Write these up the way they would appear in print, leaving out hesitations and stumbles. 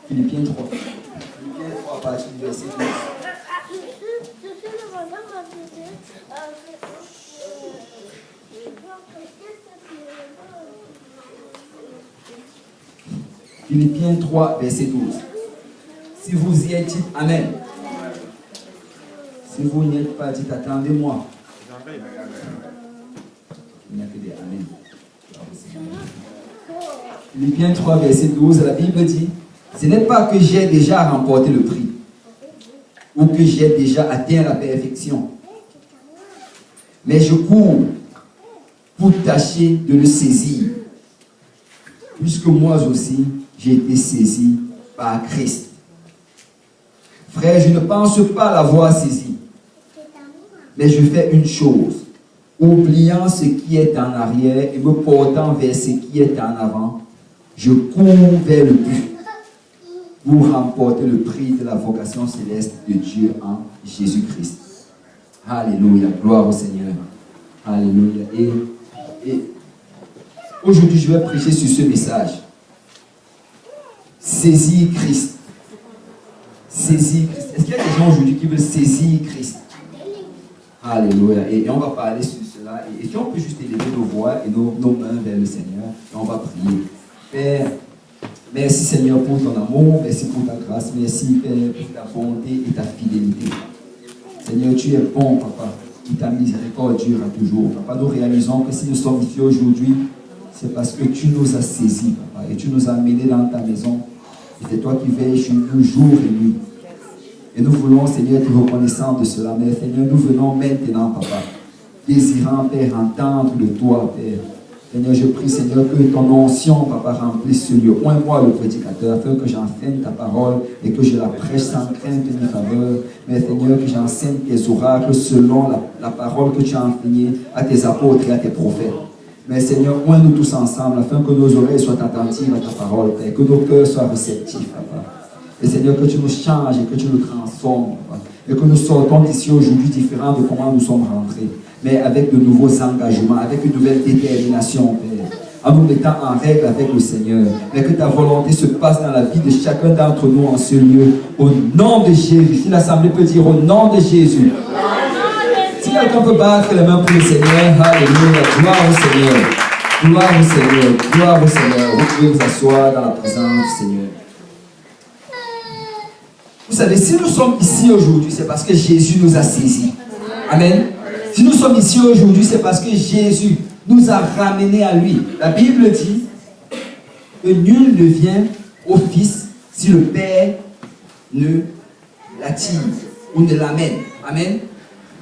Philippiens 3. Philippiens 3, à partir du verset 12. Philippiens 3, verset 12. Si vous y êtes, dites Amen. Si vous n'y êtes pas, dites attendez-moi. Il n'y a que des Amen. Philippiens 3, verset 12, la Bible dit, ce n'est pas que j'ai déjà remporté le prix ou que j'ai déjà atteint la perfection, mais je cours pour tâcher de le saisir, puisque moi aussi j'ai été saisi par Christ. Frère, je ne pense pas l'avoir saisi, mais je fais une chose, oubliant ce qui est en arrière et me portant vers ce qui est en avant, je cours vers le but pour remporter le prix de la vocation céleste de Dieu en Jésus-Christ. Alléluia, gloire au Seigneur. Alléluia. Et aujourd'hui, je vais prêcher sur ce message. Saisir Christ. Saisir Christ. Est-ce qu'il y a des gens aujourd'hui qui veulent saisir Christ? Alléluia. Et on va parler sur cela. Et si on peut juste élever nos voix et nos mains vers le Seigneur, et on va prier. Père, merci Seigneur pour ton amour, merci pour ta grâce, merci Père pour ta bonté et ta fidélité. Seigneur, tu es bon, Papa, et ta miséricorde durera toujours. Papa, nous réalisons que si nous sommes ici aujourd'hui, c'est parce que tu nous as saisis, Papa, et tu nous as amenés dans ta maison. Et c'est toi qui veilles sur nous jour et nuit. Et nous voulons, Seigneur, être reconnaissants de cela. Mais Seigneur, nous venons maintenant, Papa, désirant, Père, entendre de toi, Père. Seigneur, je prie, Seigneur, que ton onction, Papa, remplisse ce lieu. Oins-moi le prédicateur, afin que j'enseigne ta parole et que je la prêche sans crainte ni faveur. Mais Seigneur, que j'enseigne tes oracles selon la parole que tu as enseignée à tes apôtres et à tes prophètes. Mais Seigneur, oins-nous tous ensemble, afin que nos oreilles soient attentives à ta parole, Père, que nos cœurs soient réceptifs, Papa. Et Seigneur, que tu nous changes et que tu nous transformes, Papa. Et que nous sortons d'ici aujourd'hui différents de comment nous sommes rentrés. Mais avec de nouveaux engagements, avec une nouvelle détermination, Père, en nous mettant en règle avec le Seigneur, mais que ta volonté se passe dans la vie de chacun d'entre nous en ce lieu, au nom de Jésus. Si l'Assemblée peut dire au nom de Jésus. Si quelqu'un peut battre les mains pour le Seigneur, alléluia, gloire au Seigneur, gloire au Seigneur, gloire au Seigneur. Vous pouvez vous asseoir dans la présence du Seigneur. Vous savez, si nous sommes ici aujourd'hui, c'est parce que Jésus nous a saisis. Amen. Si nous sommes ici aujourd'hui, c'est parce que Jésus nous a ramenés à lui. La Bible dit que nul ne vient au Fils si le Père ne l'attire ou ne l'amène. Amen.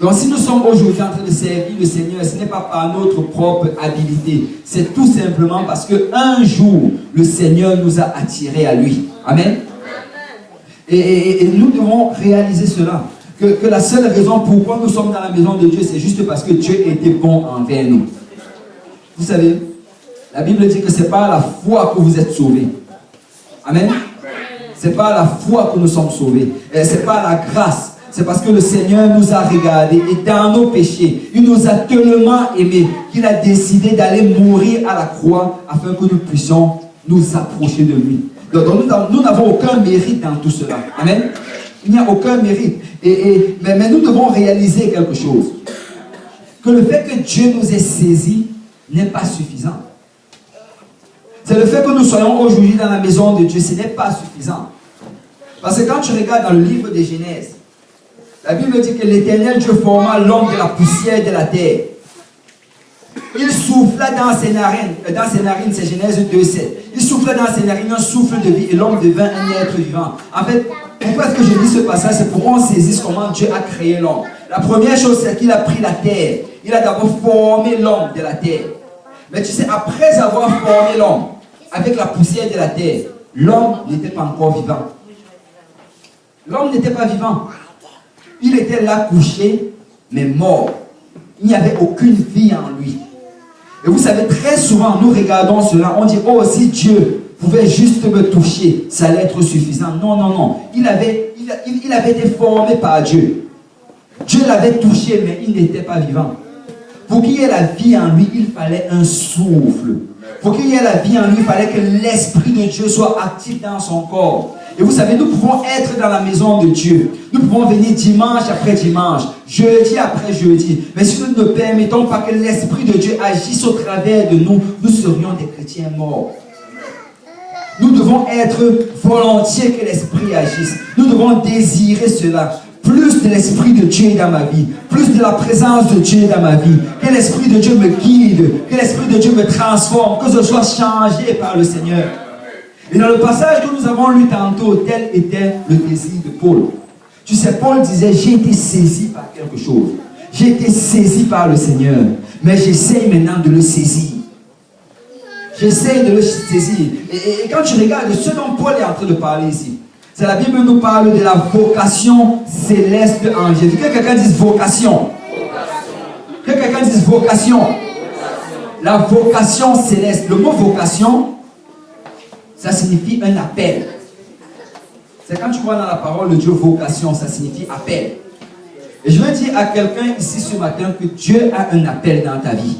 Donc si nous sommes aujourd'hui en train de servir le Seigneur, ce n'est pas par notre propre habilité. C'est tout simplement parce qu'un jour, le Seigneur nous a attirés à lui. Amen. Et nous devons réaliser cela. Que la seule raison pourquoi nous sommes dans la maison de Dieu, c'est juste parce que Dieu était bon envers nous. Vous savez, la Bible dit que ce n'est pas à la foi que vous êtes sauvés. Amen. Ce n'est pas à la foi que nous sommes sauvés. Ce n'est pas à la grâce. C'est parce que le Seigneur nous a regardés et dans nos péchés, il nous a tellement aimés qu'il a décidé d'aller mourir à la croix afin que nous puissions nous approcher de lui. Donc nous n'avons aucun mérite dans tout cela. Amen. Il n'y a aucun mérite. Mais nous devons réaliser quelque chose. Que le fait que Dieu nous ait saisis n'est pas suffisant. C'est le fait que nous soyons aujourd'hui dans la maison de Dieu, ce n'est pas suffisant. Parce que quand tu regardes dans le livre de Genèse, la Bible dit que l'Éternel Dieu forma l'homme de la poussière de la terre. Il souffla dans ses narines, c'est Genèse 2,7. Il souffla dans ses narines un souffle de vie et l'homme devint un être vivant. En fait, pourquoi est-ce que je lis ce passage? C'est pour qu'on saisisse comment Dieu a créé l'homme. La première chose, c'est qu'il a pris la terre. Il a d'abord formé l'homme de la terre. Mais tu sais, après avoir formé l'homme avec la poussière de la terre, l'homme n'était pas encore vivant. L'homme n'était pas vivant. Il était là couché, mais mort. Il n'y avait aucune vie en lui. Et vous savez, très souvent, nous regardons cela, on dit, oh, si Dieu pouvait juste me toucher, ça allait être suffisant. Non, non, non. Il avait été formé par Dieu. Dieu l'avait touché, mais il n'était pas vivant. Pour qu'il y ait la vie en lui, il fallait un souffle. Pour qu'il y ait la vie en lui, il fallait que l'Esprit de Dieu soit actif dans son corps. Et vous savez, nous pouvons être dans la maison de Dieu. Nous pouvons venir dimanche après dimanche, jeudi après jeudi. Mais si nous ne permettons pas que l'Esprit de Dieu agisse au travers de nous, nous serions des chrétiens morts. Nous devons être volontiers que l'Esprit agisse. Nous devons désirer cela. Plus de l'Esprit de Dieu dans ma vie. Plus de la présence de Dieu dans ma vie. Que l'Esprit de Dieu me guide. Que l'Esprit de Dieu me transforme. Que je sois changé par le Seigneur. Et dans le passage que nous avons lu tantôt, tel était le désir de Paul. Tu sais, Paul disait, j'ai été saisi par quelque chose. J'ai été saisi par le Seigneur. Mais j'essaye maintenant de le saisir. J'essaye de le saisir. Et quand tu regardes ce dont Paul est en train de parler ici, c'est la Bible nous parle de la vocation céleste en Jésus. Que quelqu'un dise vocation. Que quelqu'un dise vocation. La vocation céleste. Le mot vocation, ça signifie un appel. C'est quand tu vois dans la parole de Dieu vocation, ça signifie appel. Et je veux dire à quelqu'un ici ce matin que Dieu a un appel dans ta vie.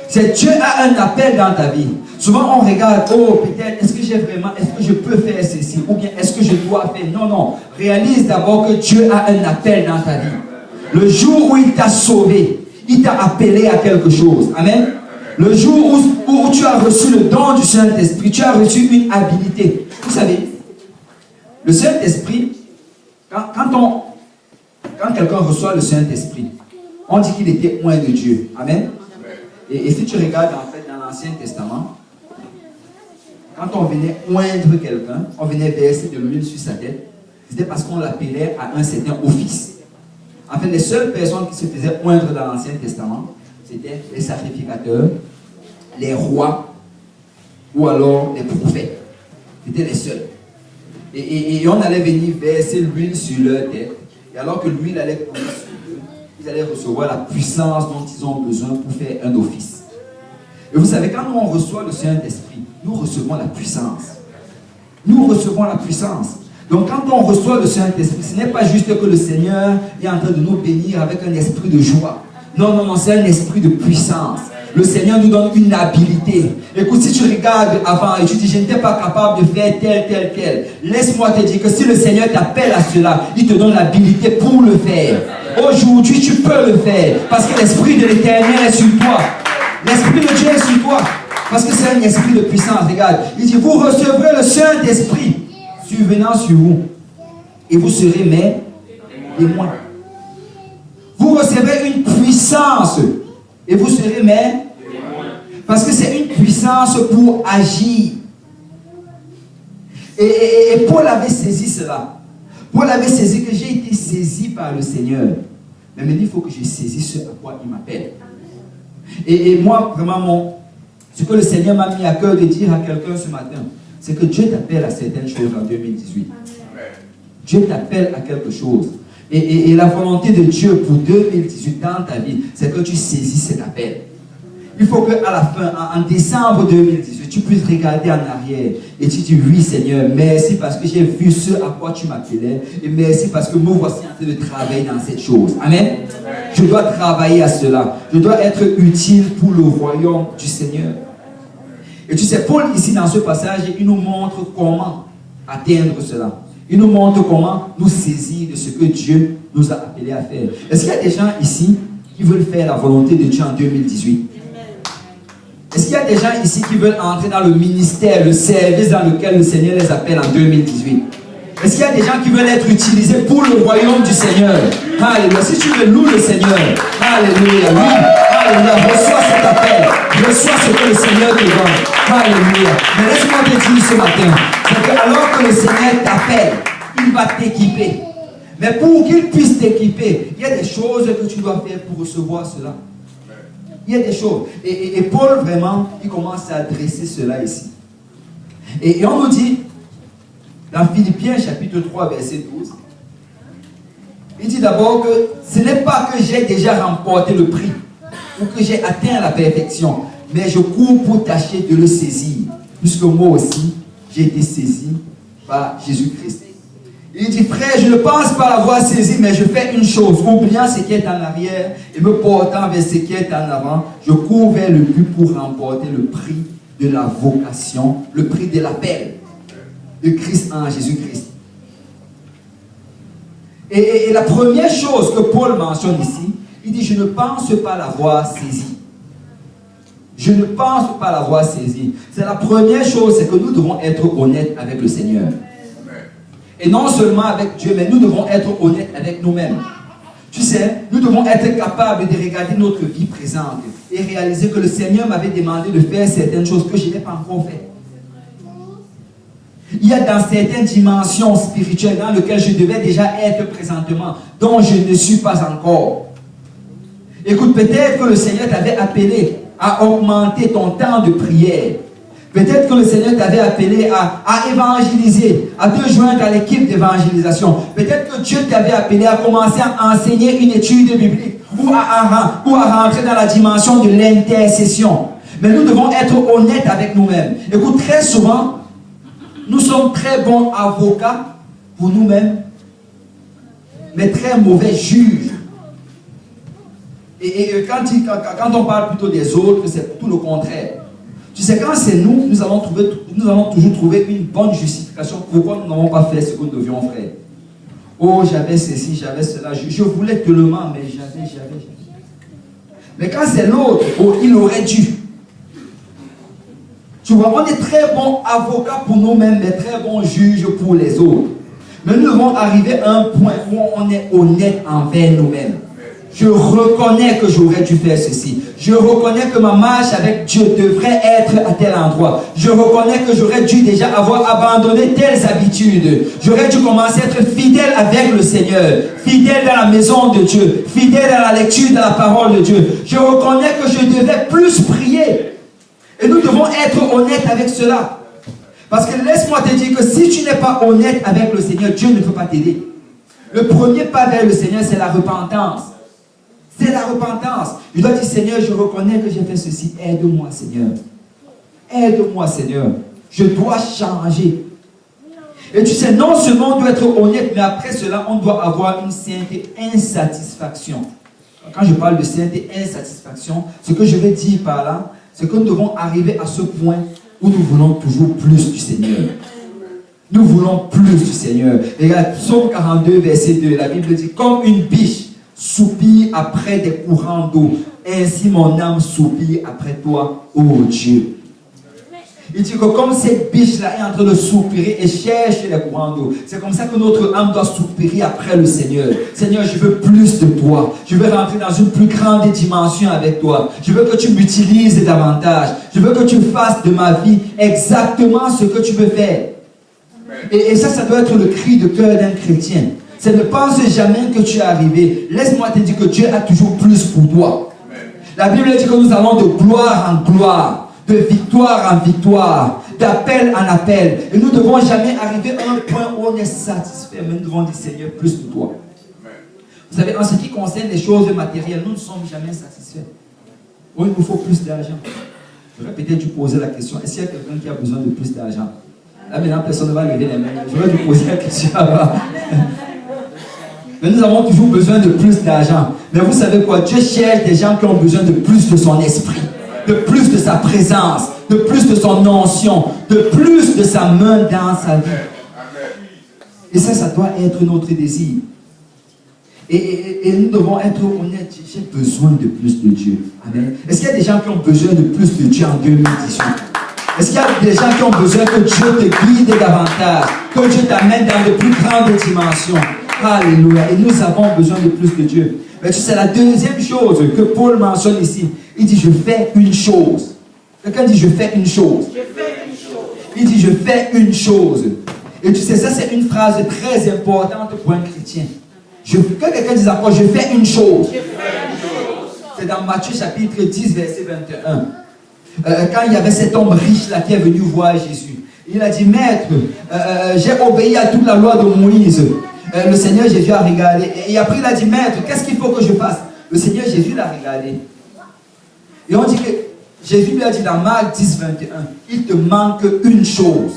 C'est Dieu a un appel dans ta vie. Souvent on regarde, oh peut-être, est-ce que j'ai vraiment, est-ce que je peux faire ceci? Ou bien est-ce que je dois faire? Non, non. Réalise d'abord que Dieu a un appel dans ta vie. Le jour où il t'a sauvé, il t'a appelé à quelque chose. Amen. Le jour où tu as reçu le don du Saint-Esprit, tu as reçu une habilité. Vous savez, le Saint-Esprit, quand quelqu'un reçoit le Saint-Esprit, on dit qu'il était loin de Dieu. Amen. Et si tu regardes en fait dans l'Ancien Testament, quand on venait oindre quelqu'un, on venait verser de l'huile sur sa tête, c'était parce qu'on l'appelait à un certain office. En fait, les seules personnes qui se faisaient oindre dans l'Ancien Testament, c'était les sacrificateurs, les rois, ou alors les prophètes. C'était les seuls. Et on allait venir verser l'huile sur leur tête. Et alors que l'huile allait couler sur eux, ils allaient recevoir la puissance dont ils ont besoin pour faire un office. Et vous savez, quand on reçoit le Saint-Esprit, nous recevons la puissance. Nous recevons la puissance. Donc quand on reçoit le Saint-Esprit, ce n'est pas juste que le Seigneur est en train de nous bénir avec un esprit de joie. Non, non, non, c'est un esprit de puissance. Le Seigneur nous donne une habilité. Écoute, si tu regardes avant et tu dis, je n'étais pas capable de faire tel. Laisse-moi te dire que si le Seigneur t'appelle à cela, il te donne l'habilité pour le faire. Aujourd'hui, tu peux le faire. Parce que l'Esprit de l'Éternel est sur toi. L'Esprit de Dieu est sur toi. Parce que c'est un esprit de puissance. Regarde, il dit, vous recevrez le Saint-Esprit survenant sur vous. Et vous serez mes témoins. Vous recevrez une puissance. Et vous serez mes témoins. Parce que c'est une puissance pour agir. Et Paul avait saisi cela. Paul avait saisi que j'ai été saisi par le Seigneur. Mais maintenant, il faut que je saisisse ce à quoi il m'appelle. Et moi, vraiment, ce que le Seigneur m'a mis à cœur de dire à quelqu'un ce matin, c'est que Dieu t'appelle à certaines choses en 2018. Dieu t'appelle à quelque chose. Et la volonté de Dieu pour 2018 dans ta vie, c'est que tu saisisses cet appel. Il faut qu'à la fin, en décembre 2018, tu puisses regarder en arrière et tu dis, oui Seigneur, merci parce que j'ai vu ce à quoi tu m'appelais et merci parce que me voici en train de travailler dans cette chose. Amen. Je dois travailler à cela. Je dois être utile pour le royaume du Seigneur. Et tu sais, Paul ici dans ce passage, il nous montre comment atteindre cela. Il nous montre comment nous saisir de ce que Dieu nous a appelés à faire. Est-ce qu'il y a des gens ici qui veulent faire la volonté de Dieu en 2018? Est-ce qu'il y a des gens ici qui veulent entrer dans le ministère, le service dans lequel le Seigneur les appelle en 2018? Est-ce qu'il y a des gens qui veulent être utilisés pour le royaume du Seigneur? Alléluia. Si tu veux louer le Seigneur, alléluia, oui, alléluia, reçois cet appel, reçois ce que le Seigneur te donne. Alléluia. Mais laisse-moi te dire ce matin, c'est que alors que le Seigneur t'appelle, il va t'équiper. Mais pour qu'il puisse t'équiper, il y a des choses que tu dois faire pour recevoir cela. Il y a des choses. Et Paul, vraiment, il commence à adresser cela ici. Et on nous dit, dans Philippiens chapitre 3, verset 12, il dit d'abord que ce n'est pas que j'ai déjà remporté le prix ou que j'ai atteint la perfection, mais je cours pour tâcher de le saisir, puisque moi aussi, j'ai été saisi par Jésus-Christ. Il dit, frère, je ne pense pas l'avoir saisi, mais je fais une chose. Oubliant ce qui est en arrière et me portant vers ce qui est en avant, je cours vers le but pour remporter le prix de la vocation, le prix de l'appel de Christ en Jésus-Christ. Et la première chose que Paul mentionne ici, il dit, je ne pense pas l'avoir saisi. Je ne pense pas l'avoir saisi. C'est la première chose, c'est que nous devons être honnêtes avec le Seigneur. Et non seulement avec Dieu, mais nous devons être honnêtes avec nous-mêmes. Tu sais, nous devons être capables de regarder notre vie présente et réaliser que le Seigneur m'avait demandé de faire certaines choses que je n'ai pas encore faites. Il y a dans certaines dimensions spirituelles dans lesquelles je devais déjà être présentement, dont je ne suis pas encore. Écoute, peut-être que le Seigneur t'avait appelé à augmenter ton temps de prière. Peut-être que le Seigneur t'avait appelé à évangéliser, à te joindre à l'équipe d'évangélisation. Peut-être que Dieu t'avait appelé à commencer à enseigner une étude biblique ou à rentrer dans la dimension de l'intercession. Mais nous devons être honnêtes avec nous-mêmes. Écoute, très souvent, nous sommes très bons avocats pour nous-mêmes, mais très mauvais juges. Et quand on parle plutôt des autres, c'est tout le contraire. Tu sais, quand c'est nous, nous allons toujours trouver une bonne justification pourquoi nous n'avons pas fait ce que nous devions faire. Oh, j'avais ceci, j'avais cela, je voulais tellement, mais j'avais. Mais quand c'est l'autre, oh, il aurait dû. Tu vois, on est très bons avocats pour nous-mêmes, mais très bons juges pour les autres. Mais nous devons arriver à un point où on est honnête envers nous-mêmes. Je reconnais que j'aurais dû faire ceci. Je reconnais que ma marche avec Dieu devrait être à tel endroit. Je reconnais que j'aurais dû déjà avoir abandonné telles habitudes. J'aurais dû commencer à être fidèle avec le Seigneur, fidèle dans la maison de Dieu, fidèle à la lecture de la parole de Dieu. Je reconnais que je devais plus prier. Et nous devons être honnêtes avec cela. Parce que laisse-moi te dire que si tu n'es pas honnête avec le Seigneur, Dieu ne peut pas t'aider. Le premier pas vers le Seigneur, c'est la repentance. C'est la repentance. Il doit dire, Seigneur, je reconnais que j'ai fait ceci. Aide-moi, Seigneur. Aide-moi, Seigneur. Je dois changer. Et tu sais, non seulement on doit être honnête, mais après cela, on doit avoir une sainte insatisfaction. Quand je parle de sainte insatisfaction, ce que je vais dire par là, c'est que nous devons arriver à ce point où nous voulons toujours plus du Seigneur. Nous voulons plus du Seigneur. Regarde, Psaume 42, verset 2, la Bible dit, comme une biche soupire après des courants d'eau, ainsi mon âme soupire après toi, ô Dieu. Il dit que comme cette biche-là est en train de soupirer et cherche les courants d'eau, c'est comme ça que notre âme doit soupirer après le Seigneur. Seigneur, je veux plus de toi. Je veux rentrer dans une plus grande dimension avec toi. Je veux que tu m'utilises davantage. Je veux que tu fasses de ma vie exactement ce que tu veux faire. Et ça doit être le cri de cœur d'un chrétien. C'est ne pense jamais que tu es arrivé. Laisse-moi te dire que Dieu a toujours plus pour toi. La Bible dit que nous allons de gloire en gloire, de victoire en victoire, d'appel en appel. Et nous ne devons jamais arriver à un point où on est satisfait, mais nous devons dire, Seigneur, plus de toi. Vous savez, en ce qui concerne les choses matérielles, nous ne sommes jamais satisfaits. Oh, il nous faut plus d'argent. J'aurais peut-être dû poser la question, est-ce qu'il y a quelqu'un qui a besoin de plus d'argent? Là maintenant, personne ne va lever les mains. J'aurais dû poser la question avant. Mais nous avons toujours besoin de plus d'argent. Mais vous savez quoi? Dieu cherche des gens qui ont besoin de plus de son esprit, de plus de sa présence, de plus de son onction, de plus de sa main dans sa vie. Et ça doit être notre désir. Et nous devons être honnêtes. J'ai besoin de plus de Dieu. Amen. Est-ce qu'il y a des gens qui ont besoin de plus de Dieu en 2018? Est-ce qu'il y a des gens qui ont besoin que Dieu te guide davantage, que Dieu t'amène dans de plus grandes dimensions? Alléluia. Et nous avons besoin de plus de Dieu. Mais tu sais, la deuxième chose que Paul mentionne ici, il dit, je fais une chose. Quelqu'un dit, je fais une chose. Il dit, je fais une chose. Et tu sais, ça c'est une phrase très importante pour un chrétien. Que quelqu'un dise encore, je fais une chose. C'est dans Matthieu chapitre 10, verset 21. Quand il y avait cet homme riche là qui est venu voir Jésus, il a dit, Maître, j'ai obéi à toute la loi de Moïse. Le Seigneur Jésus a regardé. Et après il a dit, Maître, qu'est-ce qu'il faut que je fasse? Le Seigneur Jésus l'a regardé. Et on dit que Jésus lui a dit dans Marc 10, 21, il te manque une chose.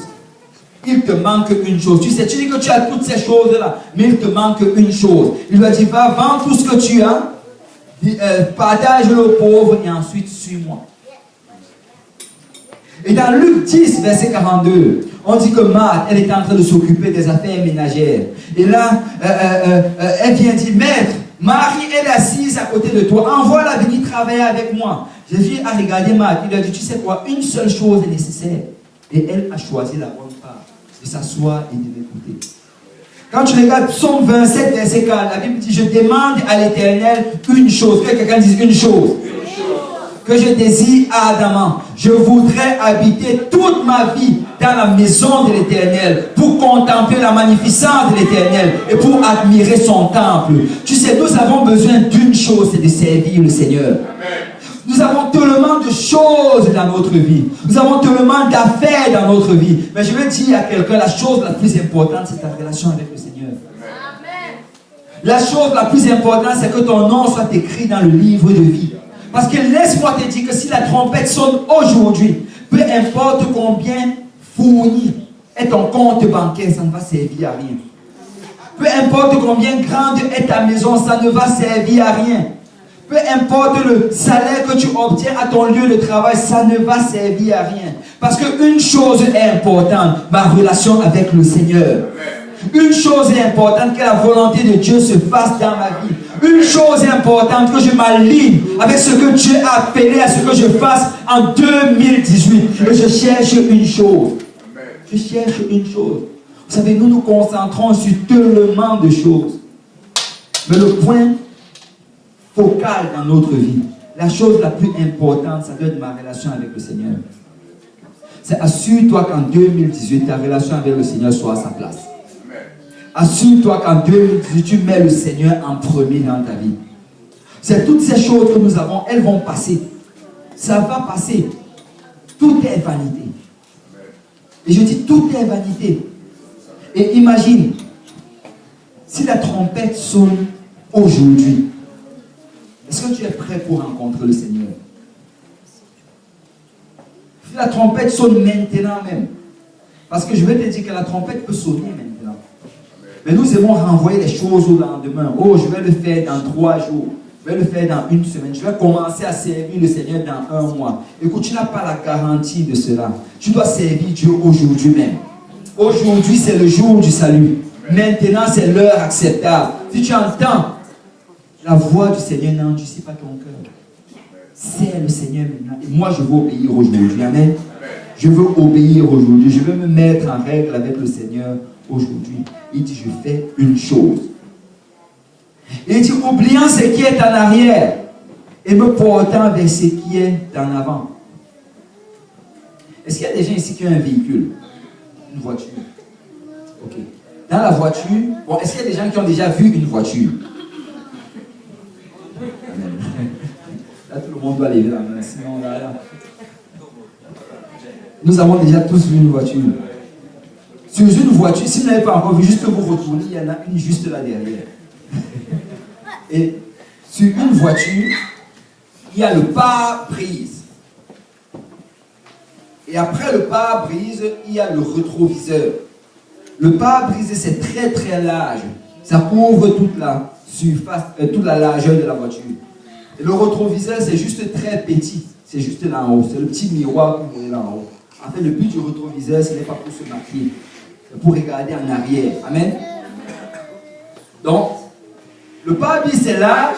il te manque une chose. Tu sais, tu dis que tu as toutes ces choses-là, mais il te manque une chose. Il lui a dit, va, vends tout ce que tu as, partage-le aux pauvres et ensuite suis-moi. Et dans Luc 10, verset 42, on dit que Marthe, elle est en train de s'occuper des affaires ménagères. Et là, elle vient dire, maître, Marie, elle est assise à côté de toi, envoie-la venir travailler avec moi. Jésus a regardé Marthe, il lui a dit, tu sais quoi, une seule chose est nécessaire. Et elle a choisi la bonne part, de s'asseoir et de m'écouter. Quand tu regardes Psaume 27, verset 4, la Bible dit, je demande à l'Éternel une chose. Que quelqu'un dise une chose. Que je désire ardemment. Je voudrais habiter toute ma vie dans la maison de l'Éternel pour contempler la magnificence de l'Éternel et pour admirer son temple. Tu sais, nous avons besoin d'une chose, c'est de servir le Seigneur. Amen. Nous avons tellement de choses dans notre vie. Nous avons tellement d'affaires dans notre vie. Mais je veux dire à quelqu'un, la chose la plus importante, c'est ta relation avec le Seigneur. Amen. La chose la plus importante, c'est que ton nom soit écrit dans le livre de vie. Parce que laisse-moi te dire que si la trompette sonne aujourd'hui, peu importe combien fourni est ton compte bancaire, ça ne va servir à rien. Peu importe combien grande est ta maison, ça ne va servir à rien. Peu importe le salaire que tu obtiens à ton lieu de travail, ça ne va servir à rien. Parce qu'une chose est importante, ma relation avec le Seigneur. Une chose est importante, que la volonté de Dieu se fasse dans ma vie. Une chose est importante, que je m'aligne avec ce que Dieu a appelé à ce que je fasse en 2018. Et je cherche une chose. Je cherche une chose. Vous savez, nous nous concentrons sur tellement de choses. Mais le point focal dans notre vie, la chose la plus importante, ça doit être ma relation avec le Seigneur. C'est assure-toi qu'en 2018, ta relation avec le Seigneur soit à sa place. Assure-toi qu'en 2018, tu mets le Seigneur en premier dans ta vie. C'est toutes ces choses que nous avons, elles vont passer. Ça va passer. Tout est vanité. Et je dis, tout est vanité. Et imagine, si la trompette sonne aujourd'hui, est-ce que tu es prêt pour rencontrer le Seigneur? Si la trompette sonne maintenant même, parce que je vais te dire que la trompette peut sonner maintenant. Mais nous aimons renvoyer les choses au lendemain. Oh, je vais le faire dans 3 jours. Je vais le faire dans 1 semaine. Je vais commencer à servir le Seigneur dans 1 mois. Écoute, tu n'as pas la garantie de cela. Tu dois servir Dieu aujourd'hui même. Aujourd'hui, c'est le jour du salut. Maintenant, c'est l'heure acceptable. Si tu entends la voix du Seigneur, n'endurcis pas ton cœur. C'est le Seigneur maintenant. Et moi, je veux obéir aujourd'hui. Amen. Je veux obéir aujourd'hui. Je veux me mettre en règle avec le Seigneur aujourd'hui. Il dit, je fais une chose. Il dit, oubliant ce qui est en arrière et me portant vers ce qui est en avant. Est-ce qu'il y a des gens ici qui ont un véhicule? Une voiture? Ok. Dans la voiture, bon, est-ce qu'il y a des gens qui ont déjà vu une voiture? Amen. Là, tout le monde doit lever la main. Sinon, là. Nous avons déjà tous vu une voiture. Sur une voiture, si vous n'avez pas encore vu, juste vous retournez, il y en a une juste là derrière. Et sur une voiture, il y a le pare-brise. Et après le pare-brise, il y a le rétroviseur. Le pare-brise, c'est très très large. Ça couvre toute la surface, toute la largeur de la voiture. Et le rétroviseur, c'est juste très petit. C'est juste là en haut. C'est le petit miroir que vous voyez là en haut. En fait, le but du rétroviseur, ce n'est pas pour se maquiller. C'est pour regarder en arrière. Amen. Donc, le pare-brise, c'est large,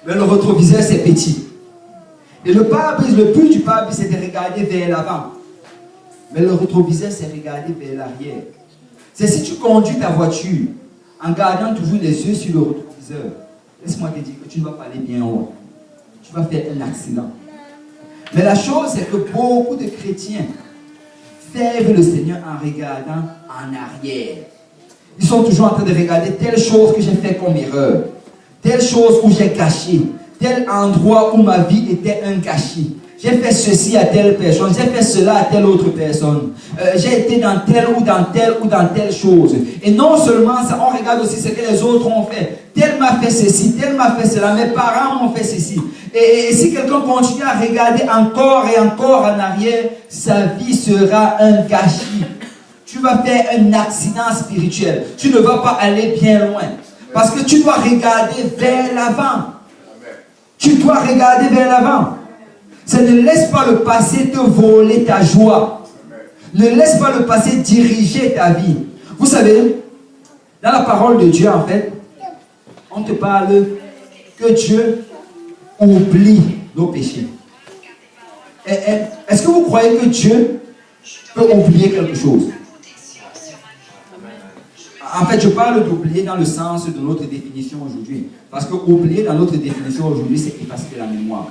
mais le rétroviseur, c'est petit. Et le pare-brise, le but du pare-brise, c'est de regarder vers l'avant. Mais le rétroviseur, c'est regarder vers l'arrière. C'est si tu conduis ta voiture en gardant toujours les yeux sur le rétroviseur, laisse-moi te dire que tu ne vas pas aller bien haut. Tu vas faire un accident. Mais la chose, c'est que beaucoup de chrétiens servent le Seigneur en regardant en arrière. Ils sont toujours en train de regarder telle chose que j'ai fait comme erreur, telle chose où j'ai gâché, tel endroit où ma vie était un gâchis. J'ai fait ceci à telle personne, j'ai fait cela à telle autre personne. J'ai été dans telle ou dans telle chose. Et non seulement ça, on regarde aussi ce que les autres ont fait. Tel m'a fait ceci, tel m'a fait cela, mes parents m'ont fait ceci. Et si quelqu'un continue à regarder encore et encore en arrière, sa vie sera un gâchis. tu vas faire un accident spirituel. Tu ne vas pas aller bien loin. Parce que tu dois regarder vers l'avant. Tu dois regarder vers l'avant. Ça ne laisse pas le passé te voler ta joie. Ne laisse pas le passé diriger ta vie. Vous savez, dans la parole de Dieu, en fait, on te parle que Dieu oublie nos péchés. Est-ce que vous croyez que Dieu peut oublier quelque chose? En fait, je parle d'oublier dans le sens de notre définition aujourd'hui. Parce que oublier dans notre définition aujourd'hui, c'est effacer de la mémoire.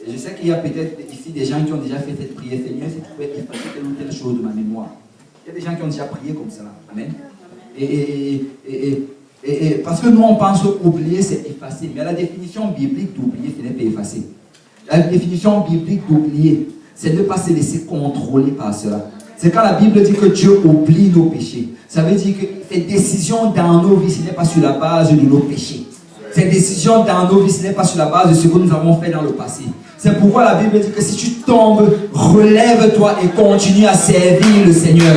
Et je sais qu'il y a peut-être ici des gens qui ont déjà fait cette prière. Seigneur, si tu peux effacer telle ou telle chose de ma mémoire. Il y a des gens qui ont déjà prié comme cela. Amen. Parce que nous, on pense qu'oublier, c'est effacer. Mais la définition biblique d'oublier, ce n'est pas effacer. La définition biblique d'oublier, c'est ne pas se laisser contrôler par cela. C'est quand la Bible dit que Dieu oublie nos péchés. Ça veut dire que ces décisions dans nos vies, ce n'est pas sur la base de nos péchés. Ces décisions dans nos vies, ce n'est pas sur la base de ce que nous avons fait dans le passé. C'est pourquoi la Bible dit que si tu tombes, relève-toi et continue à servir le Seigneur.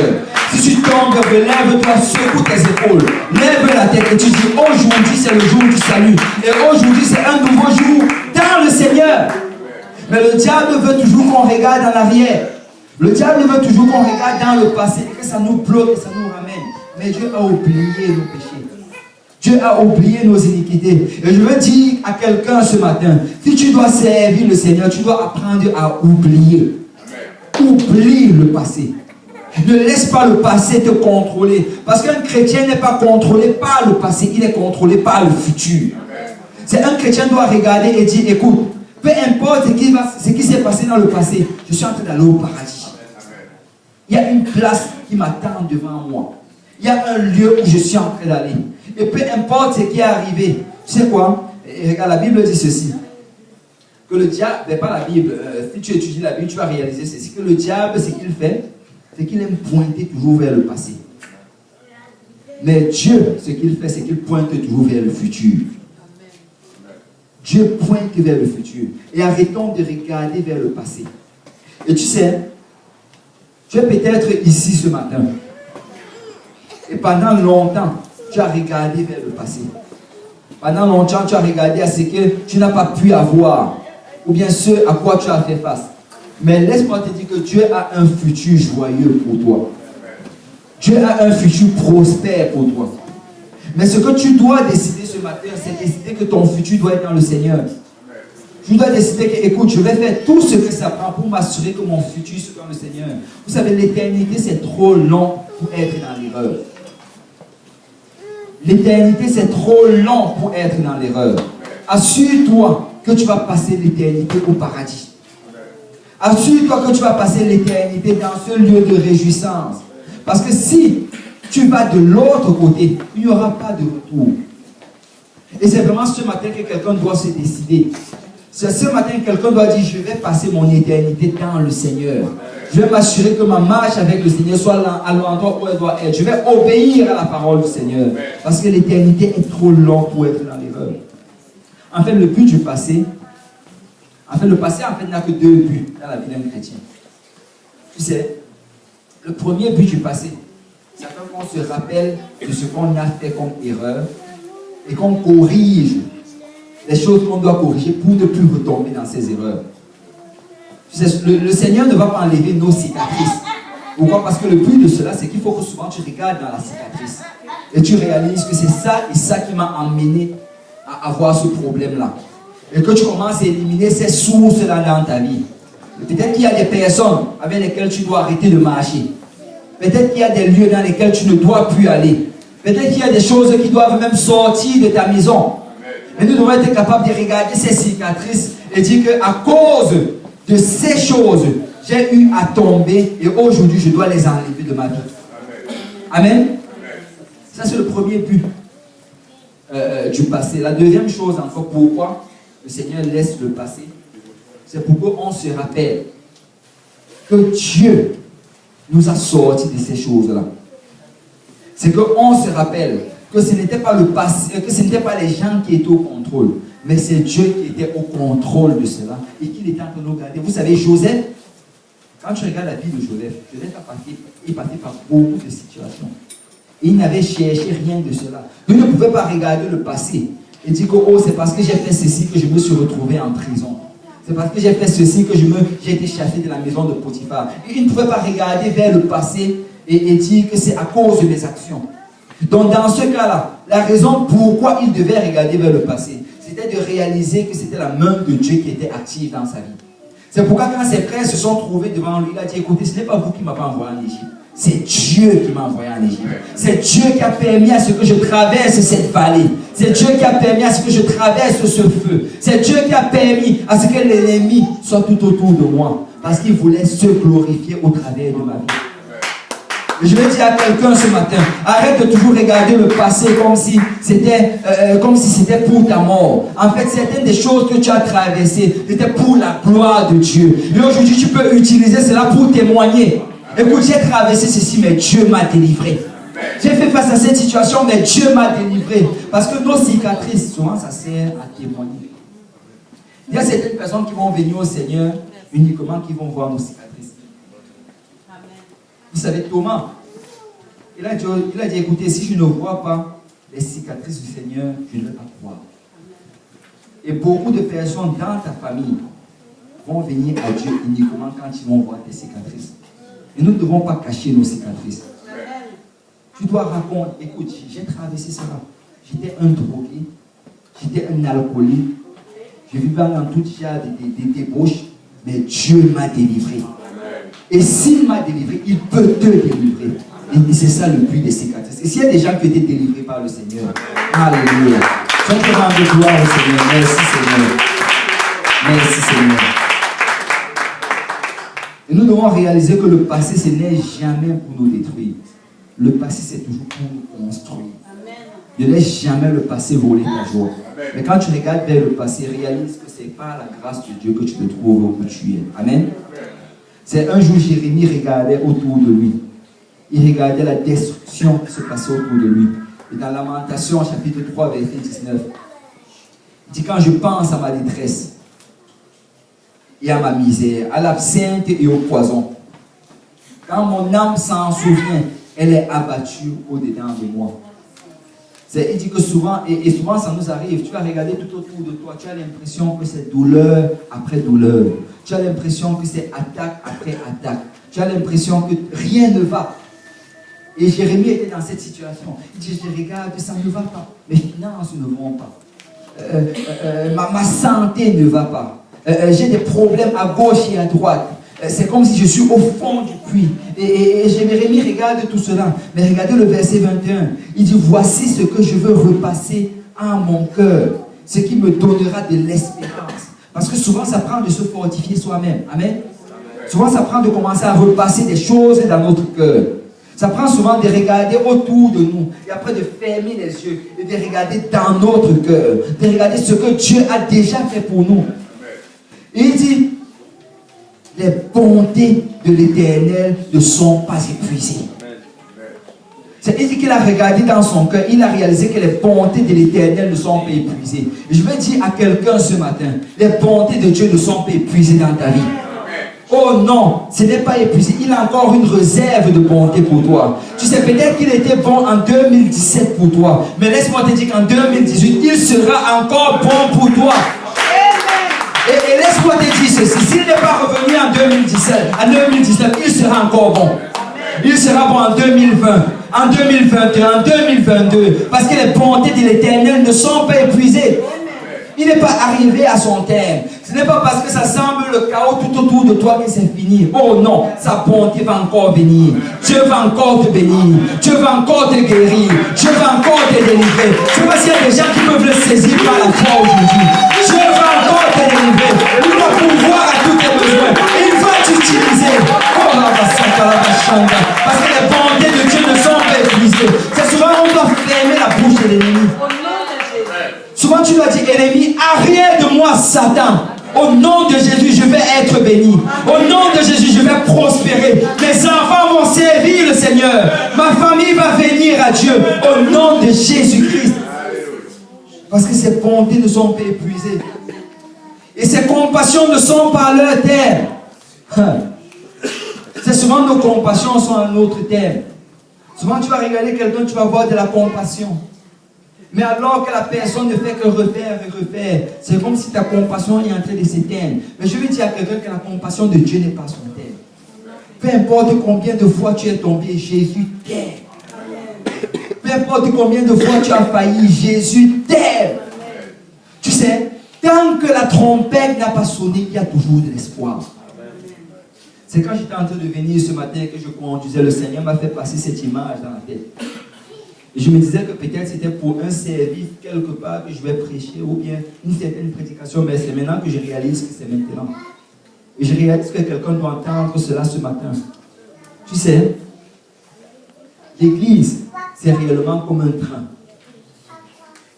Si tu tombes, relève-toi, secoue tes épaules, lève la tête et tu dis aujourd'hui c'est le jour du salut. Et aujourd'hui c'est un nouveau jour dans le Seigneur. Mais le diable veut toujours qu'on regarde en arrière. Le diable veut toujours qu'on regarde dans le passé et que ça nous bloque et ça nous ramène. Mais Dieu a oublié nos péchés. Dieu a oublié nos iniquités. Et je veux dire à quelqu'un ce matin, si tu dois servir le Seigneur, tu dois apprendre à oublier. Oublie le passé. Ne laisse pas le passé te contrôler. Parce qu'un chrétien n'est pas contrôlé par le passé, il est contrôlé par le futur. C'est un chrétien doit regarder et dire, écoute, peu importe ce qui s'est passé dans le passé, je suis en train d'aller au paradis. Il y a une place qui m'attend devant moi. Il y a un lieu où je suis en train d'aller. Et peu importe ce qui est arrivé, tu sais quoi? Et regarde, la Bible dit ceci. Que le diable, mais pas la Bible, si tu étudies la Bible, tu vas réaliser ceci. Que le diable, ce qu'il fait, c'est qu'il aime pointer toujours vers le passé. Mais Dieu, ce qu'il fait, c'est qu'il pointe toujours vers le futur. Dieu pointe vers le futur. Et arrêtons de regarder vers le passé. Et tu sais, tu es peut-être ici ce matin. Et pendant longtemps, tu as regardé vers le passé. Pendant longtemps, tu as regardé à ce que tu n'as pas pu avoir. Ou bien ce à quoi tu as fait face. Mais laisse-moi te dire que Dieu a un futur joyeux pour toi. Dieu a un futur prospère pour toi. Mais ce que tu dois décider ce matin, c'est décider que ton futur doit être dans le Seigneur. Tu dois décider que, écoute, je vais faire tout ce que ça prend pour m'assurer que mon futur soit dans le Seigneur. Vous savez, l'éternité, c'est trop long pour être dans l'erreur. L'éternité, c'est trop long pour être dans l'erreur. Assure-toi que tu vas passer l'éternité au paradis. Assure-toi que tu vas passer l'éternité dans ce lieu de réjouissance. Parce que si tu vas de l'autre côté, il n'y aura pas de retour. Et c'est vraiment ce matin que quelqu'un doit se décider. C'est ce matin que quelqu'un doit dire, je vais passer mon éternité dans le Seigneur. Je vais m'assurer que ma marche avec le Seigneur soit à l'endroit où elle doit être. Je vais obéir à la parole du Seigneur. Parce que l'éternité est trop longue pour être dans l'erreur. En fait, le but du passé, le passé n'a que deux buts dans la vie d'un chrétien. Tu sais, le premier but du passé, c'est qu'on se rappelle de ce qu'on a fait comme erreur et qu'on corrige les choses qu'on doit corriger pour ne plus retomber dans ces erreurs. Tu sais, le Seigneur ne va pas enlever nos cicatrices. Pourquoi? Parce que le but de cela, c'est qu'il faut que souvent tu regardes dans la cicatrice et tu réalises que c'est ça et ça qui m'a amené à avoir ce problème-là. Et que tu commences à éliminer ces sources-là dans ta vie. Peut-être qu'il y a des personnes avec lesquelles tu dois arrêter de marcher. Peut-être qu'il y a des lieux dans lesquels tu ne dois plus aller. Peut-être qu'il y a des choses qui doivent même sortir de ta maison. Mais nous devons être capables de regarder ces cicatrices et dire qu'à cause de ces choses, j'ai eu à tomber et aujourd'hui je dois les enlever de ma vie. Amen. Ça c'est le premier but du passé. La deuxième chose encore, pourquoi le Seigneur laisse le passé, c'est pour qu'on se rappelle que Dieu nous a sortis de ces choses-là. C'est qu'on se rappelle que ce n'était pas le passé, que ce n'était pas les gens qui étaient au contrôle, mais c'est Dieu qui était au contrôle de cela et qu'il était en train de nous garder. Vous savez, Joseph, Quand tu regardes la vie de Joseph est passé par beaucoup de situations. Et il n'avait cherché rien de cela. Il ne pouvait pas regarder le passé et dire que oh, c'est parce que j'ai fait ceci que je me suis retrouvé en prison. C'est parce que j'ai fait ceci que j'ai été chassé de la maison de Potiphar. Il ne pouvait pas regarder vers le passé et dire que c'est à cause de mes actions. Donc dans ce cas-là, la raison pourquoi il devait regarder vers le passé, c'était de réaliser que c'était la main de Dieu qui était active dans sa vie. C'est pourquoi quand ses frères se sont trouvés devant lui, il a dit, écoutez, ce n'est pas vous qui m'avez envoyé en Égypte. C'est Dieu qui m'a envoyé en Égypte. C'est Dieu qui a permis à ce que je traverse cette vallée. C'est Dieu qui a permis à ce que je traverse ce feu. C'est Dieu qui a permis à ce que l'ennemi soit tout autour de moi. Parce qu'il voulait se glorifier au travers de ma vie. Je vais dire à quelqu'un ce matin, arrête de toujours regarder le passé comme si c'était pour ta mort. En fait, certaines des choses que tu as traversées, c'était pour la gloire de Dieu. Et aujourd'hui, tu peux utiliser cela pour témoigner. Écoute, j'ai traversé ceci, mais Dieu m'a délivré. J'ai fait face à cette situation, mais Dieu m'a délivré. Parce que nos cicatrices, souvent, ça sert à témoigner. Il y a certaines personnes qui vont venir au Seigneur uniquement qui vont voir nos cicatrices. Vous savez, Thomas, il a dit, écoutez, si je ne vois pas les cicatrices du Seigneur, je ne vais pas croire. Et beaucoup de personnes dans ta famille vont venir à Dieu uniquement quand ils vont voir tes cicatrices. Et nous ne devons pas cacher nos cicatrices. Tu dois raconter, écoute, j'ai traversé cela. J'étais un drogué, j'étais un alcoolique, je vivais dans toute genre de débauches, mais Dieu m'a délivré. Et s'il m'a délivré, il peut te délivrer. Et c'est ça le but des cicatrices. Et s'il y a des gens qui ont été délivrés par le Seigneur, alléluia. Je te rends gloire au Seigneur. Merci Seigneur. Merci Seigneur. Et nous devons réaliser que le passé, ce n'est jamais pour nous détruire. Le passé, c'est toujours pour nous construire. Ne laisse jamais le passé voler ta joie. Mais quand tu regardes vers le passé, réalise que c'est par la grâce de Dieu que tu te trouves où tu es. Amen. C'est un jour, Jérémie regardait autour de lui. Il regardait la destruction qui se passait autour de lui. Et dans Lamentation, chapitre 3, verset 19, il dit, quand je pense à ma détresse et à ma misère, à l'absinthe et au poison, quand mon âme s'en souvient, elle est abattue au-dedans de moi. Il dit que souvent, et souvent ça nous arrive, tu vas regarder tout autour de toi, tu as l'impression que c'est douleur après douleur. Tu as l'impression que c'est attaque après attaque. Tu as l'impression que rien ne va. Et Jérémie était dans cette situation. Il dit, je regarde, ça ne va pas. Mes finances ne vont pas. Ma santé ne va pas. J'ai des problèmes à gauche et à droite. C'est comme si je suis au fond du puits. Et Jérémie regarde tout cela. Mais regardez le verset 21. Il dit, voici ce que je veux repasser en mon cœur. Ce qui me donnera de l'espérance. Parce que souvent, ça prend de se fortifier soi-même. Amen. Souvent, ça prend de commencer à repasser des choses dans notre cœur. Ça prend souvent de regarder autour de nous. Et après de fermer les yeux. Et de regarder dans notre cœur. De regarder ce que Dieu a déjà fait pour nous. Et il dit, les bontés de l'Éternel ne sont pas épuisées. Il dit qu'il a regardé dans son cœur, il a réalisé que les bontés de l'Éternel ne sont pas épuisées. Et je veux dire à quelqu'un ce matin, les bontés de Dieu ne sont pas épuisées dans ta vie. Oh non, ce n'est pas épuisé. Il a encore une réserve de bonté pour toi. Tu sais, peut-être qu'il était bon en 2017 pour toi. Mais laisse-moi te dire qu'en 2018, il sera encore bon pour toi. Et laisse-moi te dire ceci. S'il n'est pas revenu en 2019, il sera encore bon. Il sera bon en 2020, en 2021, en 2022. Parce que les bontés de l'Éternel ne sont pas épuisées. Il n'est pas arrivé à son terme. Ce n'est pas parce que ça semble le chaos tout autour de toi que c'est fini. Oh non, sa bonté va encore venir. Dieu va encore te bénir. Dieu va encore te guérir. Dieu va encore te délivrer. Je ne sais pas s'il y a des gens qui peuvent le saisir par la foi aujourd'hui. Dieu va encore te délivrer. Il va pouvoir à tous tes besoins. Il va t'utiliser. Oh la chanda. Parce que les bontés de Dieu ne sont pas épuisées. C'est souvent on doit fermer la bouche de l'ennemi. Souvent tu dois dire, ennemi, arrière de moi Satan. Au nom de Jésus, je vais être béni. Au nom de Jésus, je vais prospérer. Mes enfants vont servir le Seigneur. Ma famille va venir à Dieu. Au nom de Jésus-Christ. Parce que ses bontés ne sont pas épuisées. Et ses compassions ne sont pas à leur terme. souvent nos compassions sont un autre thème. Souvent tu vas regarder quelqu'un, tu vas voir de la compassion. Mais alors que la personne ne fait que refaire et refaire, c'est comme si ta compassion est en train de s'éteindre. Mais je veux dire à quelqu'un que la compassion de Dieu n'est pas son thème. Peu importe combien de fois tu es tombé, Jésus t'aime. Peu importe combien de fois tu as failli, Jésus t'aime. Tu sais, tant que la trompette n'a pas sonné, il y a toujours de l'espoir. C'est quand j'étais en train de venir ce matin que je conduisais, le Seigneur m'a fait passer cette image dans la tête. Et je me disais que peut-être c'était pour un service quelque part que je vais prêcher ou bien une certaine prédication, mais c'est maintenant que je réalise que c'est maintenant. Et je réalise que quelqu'un doit entendre cela ce matin. Tu sais, l'église, c'est réellement comme un train.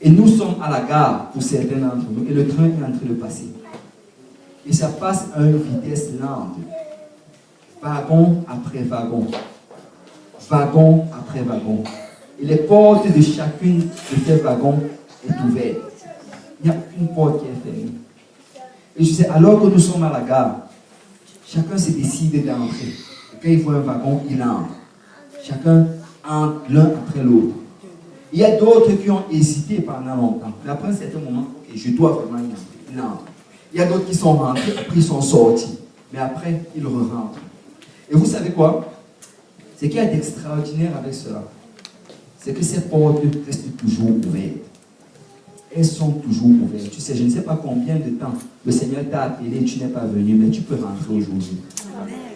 Et nous sommes à la gare pour certains d'entre nous et le train est en train de passer. Et ça passe à une vitesse lente. Wagon après wagon. Wagon après wagon. Et les portes de chacune de ces wagons est ouverte. Il n'y a aucune porte qui est fermée. Et je sais, alors que nous sommes à la gare, chacun se décide d'entrer. Et quand il voit un wagon, il entre. Chacun entre l'un après l'autre. Il y a d'autres qui ont hésité pendant longtemps. Mais après un certain moment, okay, je dois vraiment y entrer. Ils entrent. Il y a d'autres qui sont rentrés, après ils sont sortis. Mais après, ils re-rentrent. Et vous savez quoi? Ce qui est d'extraordinaire avec cela, c'est que ces portes restent toujours ouvertes. Elles sont toujours ouvertes. Tu sais, je ne sais pas combien de temps le Seigneur t'a appelé, tu n'es pas venu, mais tu peux rentrer aujourd'hui.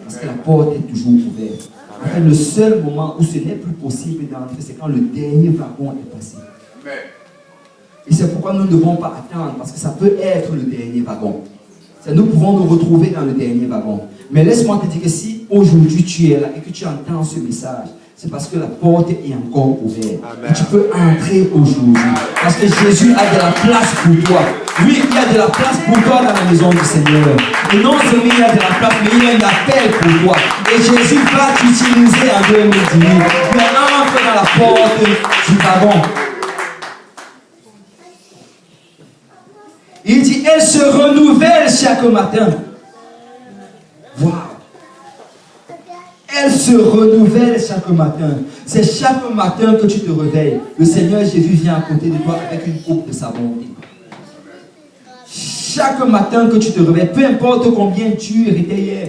Parce que la porte est toujours ouverte. En fait, le seul moment où ce n'est plus possible d'entrer, c'est quand le dernier wagon est passé. Et c'est pourquoi nous ne devons pas attendre, parce que ça peut être le dernier wagon. Nous pouvons nous retrouver dans le dernier wagon. Mais laisse-moi te dire que si aujourd'hui tu es là et que tu entends ce message, c'est parce que la porte est encore ouverte. Et tu peux entrer aujourd'hui. Parce que Jésus a de la place pour toi. Oui, il y a de la place pour toi dans la maison du Seigneur. Et non seulement il y a de la place, mais il y a un appel pour toi. Et Jésus va t'utiliser en 2018. Mais entre dans la porte du wagon. Il dit, elle se renouvelle chaque matin. Waouh! Elle se renouvelle chaque matin. C'est chaque matin que tu te réveilles. Le Seigneur Jésus vient à côté de toi avec une coupe de sa bonté. Chaque matin que tu te réveilles, peu importe combien tu étais hier,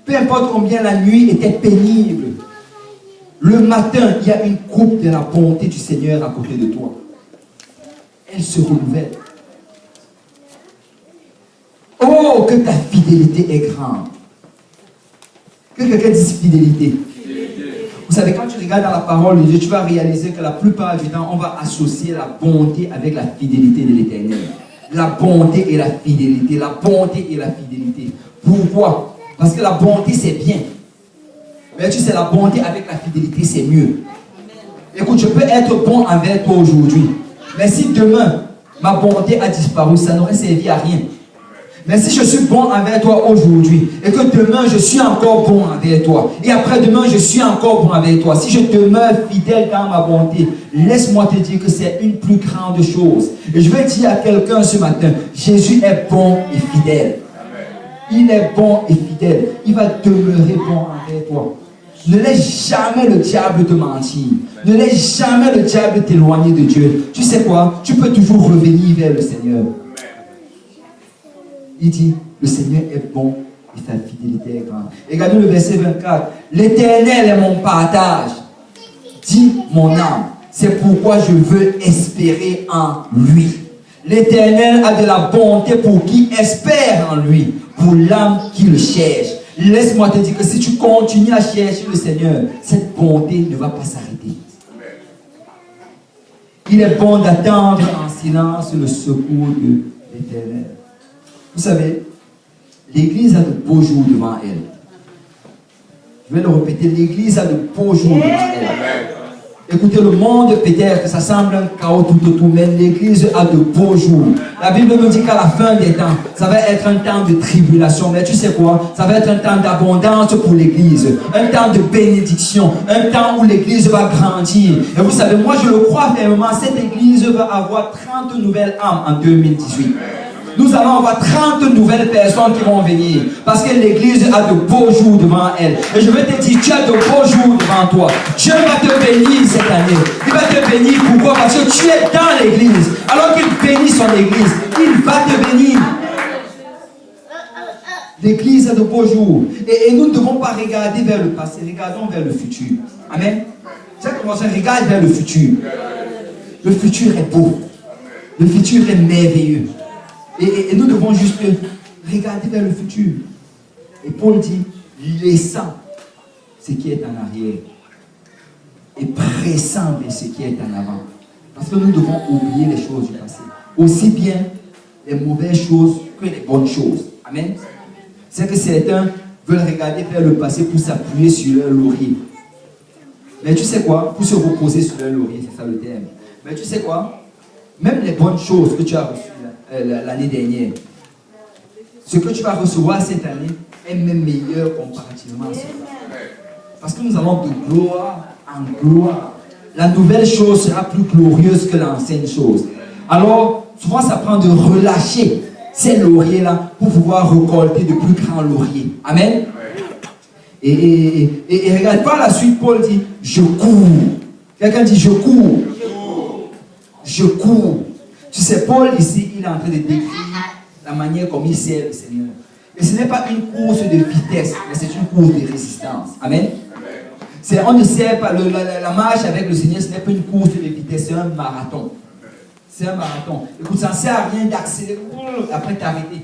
peu importe combien la nuit était pénible, le matin, il y a une coupe de la bonté du Seigneur à côté de toi. Elle se renouvelle. Oh, que ta fidélité est grande. Que quelqu'un dise fidélité. Vous savez, quand tu regardes dans la parole de Dieu, tu vas réaliser que la plupart du temps, on va associer la bonté avec la fidélité de l'Éternel. La bonté et la fidélité. La bonté et la fidélité. Pourquoi? Parce que la bonté, c'est bien. Mais tu sais, la bonté avec la fidélité, c'est mieux. Écoute, je peux être bon envers toi aujourd'hui. Mais si demain, ma bonté a disparu, ça n'aurait servi à rien. Mais si je suis bon envers toi aujourd'hui, et que demain je suis encore bon envers toi, et après-demain je suis encore bon avec toi, si je demeure fidèle dans ma bonté, laisse-moi te dire que c'est une plus grande chose. Et je vais dire à quelqu'un ce matin, Jésus est bon et fidèle. Il est bon et fidèle. Il va demeurer bon envers toi. Ne laisse jamais le diable te mentir. Ne laisse jamais le diable t'éloigner de Dieu. Tu sais quoi? Tu peux toujours revenir vers le Seigneur. Il dit, le Seigneur est bon et sa fidélité est grande. Regardez le verset 24. L'Éternel est mon partage, dit mon âme. C'est pourquoi je veux espérer en lui. L'Éternel a de la bonté pour qui espère en lui, pour l'âme qui le cherche. Laisse-moi te dire que si tu continues à chercher le Seigneur, cette bonté ne va pas s'arrêter. Il est bon d'attendre en silence le secours de l'Éternel. Vous savez, l'Église a de beaux jours devant elle. Je vais le répéter, l'Église a de beaux jours devant elle. Écoutez, le monde, peut-être que ça semble un chaos tout autour, mais l'Église a de beaux jours. La Bible nous dit qu'à la fin des temps, ça va être un temps de tribulation. Mais tu sais quoi? Ça va être un temps d'abondance pour l'Église. Un temps de bénédiction. Un temps où l'Église va grandir. Et vous savez, moi je le crois fermement, cette Église va avoir 30 nouvelles âmes en 2018. Nous allons avoir 30 nouvelles personnes qui vont venir. Parce que l'église a de beaux jours devant elle. Et je veux te dire, tu as de beaux jours devant toi. Dieu va te bénir cette année. Il va te bénir pourquoi? Parce que tu es dans l'église. Alors qu'il bénit son église, il va te bénir. L'église a de beaux jours. Et nous ne devons pas regarder vers le passé. Regardons vers le futur. Amen. C'est comment ça regarde vers le futur. Le futur est beau. Le futur est merveilleux. Et nous devons juste regarder vers le futur. Et Paul dit, laissant ce qui est en arrière et pressant vers ce qui est en avant. Parce que nous devons oublier les choses du passé. Aussi bien les mauvaises choses que les bonnes choses. Amen. C'est que certains veulent regarder vers le passé pour s'appuyer sur leur laurier. Mais tu sais quoi? Pour se reposer sur leur laurier, c'est ça le terme. Mais tu sais quoi? Même les bonnes choses que tu as reçues l'année dernière, ce que tu vas recevoir cette année est même meilleur comparativement à cela. Parce que nous allons de gloire en gloire. La nouvelle chose sera plus glorieuse que l'ancienne chose. Alors, souvent ça prend de relâcher ces lauriers-là pour pouvoir récolter de plus grands lauriers. Amen. Et regarde par la suite, Paul dit, je cours. Quelqu'un dit, je cours. Je cours. Tu sais, Paul ici, il est en train de décrire la manière comme il sert le Seigneur. Et ce n'est pas une course de vitesse, mais c'est une course de résistance. Amen. On ne sert pas, la marche avec le Seigneur, ce n'est pas une course de vitesse, c'est un marathon. C'est un marathon. Écoute, ça ne sert à rien d'accélérer, après t'arrêter.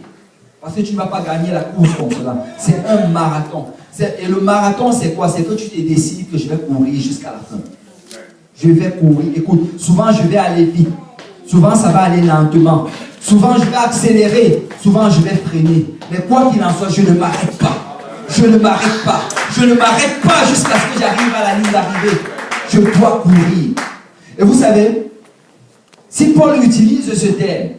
Parce que tu ne vas pas gagner la course comme cela. C'est un marathon. Et le marathon, c'est quoi? C'est que tu te décides que je vais courir jusqu'à la fin. Je vais courir. Écoute, souvent je vais aller vite. Souvent ça va aller lentement. Souvent je vais accélérer. Souvent je vais freiner. Mais quoi qu'il en soit, je ne m'arrête pas. Je ne m'arrête pas. Je ne m'arrête pas jusqu'à ce que j'arrive à la ligne d'arrivée. Je dois courir. Et vous savez, si Paul utilise ce terme,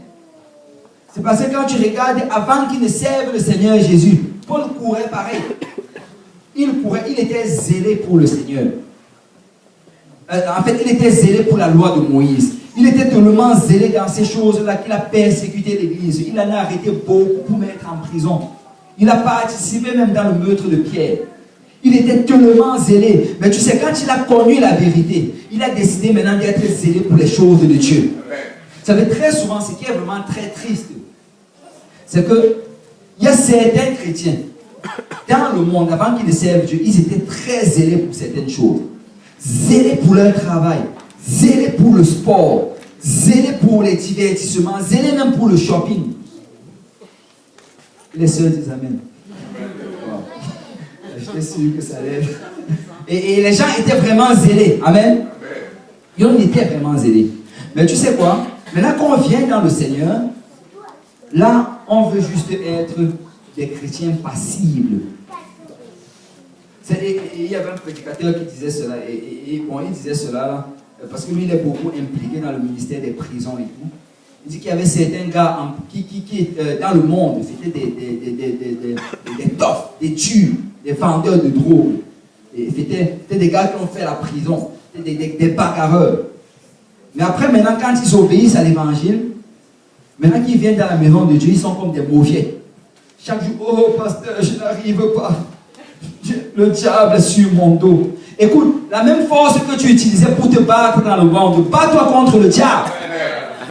c'est parce que quand tu regardes, avant qu'il ne serve le Seigneur Jésus, Paul courait pareil. Il courait, il était zélé pour le Seigneur. En fait, il était zélé pour la loi de Moïse. Il était tellement zélé dans ces choses-là qu'il a persécuté l'Église. Il en a arrêté beaucoup pour mettre en prison. Il a participé même dans le meurtre de Pierre. Il était tellement zélé. Mais tu sais, quand il a connu la vérité, il a décidé maintenant d'être zélé pour les choses de Dieu. Vous savez, très souvent, ce qui est vraiment très triste, c'est que il y a certains chrétiens dans le monde, avant qu'ils ne servent Dieu, ils étaient très zélés pour certaines choses. Zélés pour leur travail, zélés pour le sport, zélés pour les divertissements, zélés même pour le shopping. Les sœurs disent Amen. Wow. J'étais sûr que ça allait. Et les gens étaient vraiment zélés. Amen. Ils étaient vraiment zélés. Mais tu sais quoi? Maintenant qu'on vient dans le Seigneur, là, on veut juste être des chrétiens passibles. Il y avait un prédicateur qui disait cela, et bon, il disait cela là, parce que lui il est beaucoup impliqué dans le ministère des prisons et tout. Il dit qu'il y avait certains gars qui dans le monde, c'était des toffes, des tueurs, des vendeurs de drogue. C'était des gars qui ont fait la prison, des bagarreurs. Mais après, maintenant, quand ils obéissent à l'évangile, maintenant qu'ils viennent dans la maison de Dieu, ils sont comme des mauvais. Chaque jour, oh pasteur, je n'arrive pas. Le diable est sur mon dos. Écoute, la même force que tu utilisais pour te battre dans le monde, bats-toi contre le diable.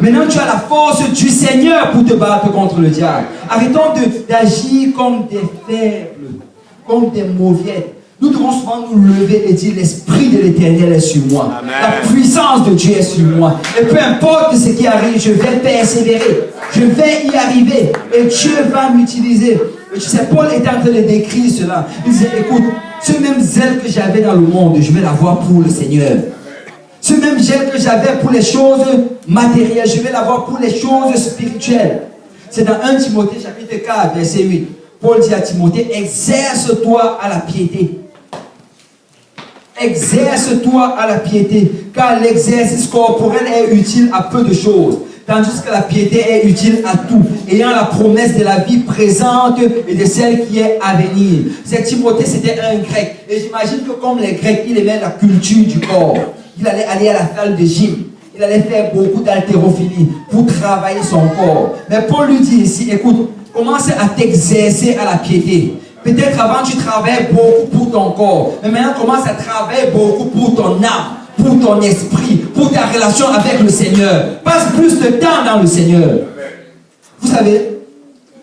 Maintenant, tu as la force du Seigneur pour te battre contre le diable. Arrêtons d'agir comme des faibles, comme des mauvais. Nous devons souvent nous lever et dire l'Esprit de l'Éternel est sur moi. Amen. La puissance de Dieu est sur moi. Et peu importe ce qui arrive, je vais persévérer. Je vais y arriver. Et Dieu va m'utiliser. Et tu sais, Paul était en train de décrire cela. Il disait, écoute, ce même zèle que j'avais dans le monde, je vais l'avoir pour le Seigneur. Ce même zèle que j'avais pour les choses matérielles, je vais l'avoir pour les choses spirituelles. C'est dans 1 Timothée chapitre 4, verset 8. Paul dit à Timothée, exerce-toi à la piété. Exerce-toi à la piété, car l'exercice corporel est utile à peu de choses, tandis que la piété est utile à tout, ayant la promesse de la vie présente et de celle qui est à venir. C'est Timothée, c'était un grec. Et j'imagine que comme les Grecs, il aimait la culture du corps. Il allait aller à la salle de gym. Il allait faire beaucoup d'haltérophilie pour travailler son corps. Mais Paul lui dit ici, écoute, commence à t'exercer à la piété. Peut-être avant tu travaillais beaucoup pour ton corps, mais maintenant commence à travailler beaucoup pour ton âme, pour ton esprit, pour ta relation avec le Seigneur. Passe plus de temps dans le Seigneur. Vous savez,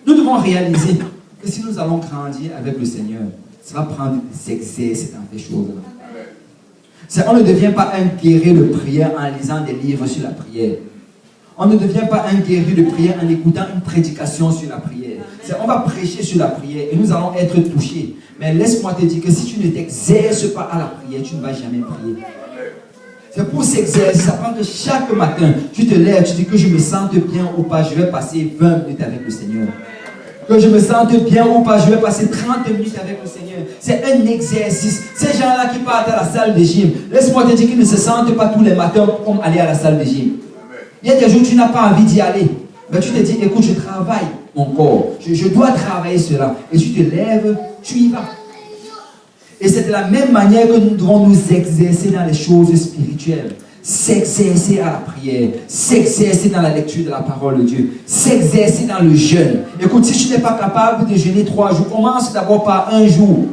nous devons réaliser que si nous allons grandir avec le Seigneur, ça va prendre des exercices dans ces choses-là. On ne devient pas un guerrier de prière en lisant des livres sur la prière. On ne devient pas un guerrier de prière en écoutant une prédication sur la prière. On va prêcher sur la prière et nous allons être touchés. Mais laisse-moi te dire que si tu ne t'exerces pas à la prière, tu ne vas jamais prier. C'est pour s'exercer, ça prend que chaque matin, tu te lèves, tu dis que je me sente bien ou pas, je vais passer 20 minutes avec le Seigneur. Que je me sente bien ou pas, je vais passer 30 minutes avec le Seigneur. C'est un exercice. Ces gens-là qui partent à la salle de gym, laisse-moi te dire qu'ils ne se sentent pas tous les matins comme aller à la salle de gym. Il y a des jours où tu n'as pas envie d'y aller. Mais tu te dis, écoute, je travaille mon corps. Je dois travailler cela. Et tu te lèves, tu y vas. Et c'est de la même manière que nous devons nous exercer dans les choses spirituelles. S'exercer à la prière, s'exercer dans la lecture de la parole de Dieu, s'exercer dans le jeûne. Écoute, si tu n'es pas capable de jeûner 3 jours, commence d'abord par un jour.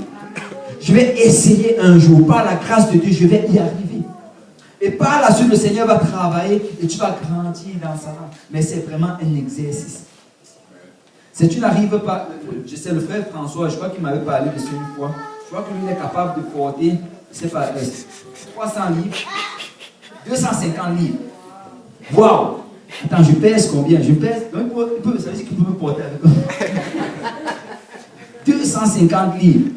Je vais essayer un jour. Par la grâce de Dieu, je vais y arriver. Et par la suite, le Seigneur va travailler et tu vas grandir dans ça. Mais c'est vraiment un exercice. Si tu n'arrives pas, je sais, le frère François, je crois qu'il m'avait parlé de ça une fois. Je crois que lui est capable de porter, je sais pas, 300 livres, 250 livres. Waouh! Attends, je pèse combien? Je pèse, ça veut dire qu'il peut me porter avec moi. 250 livres.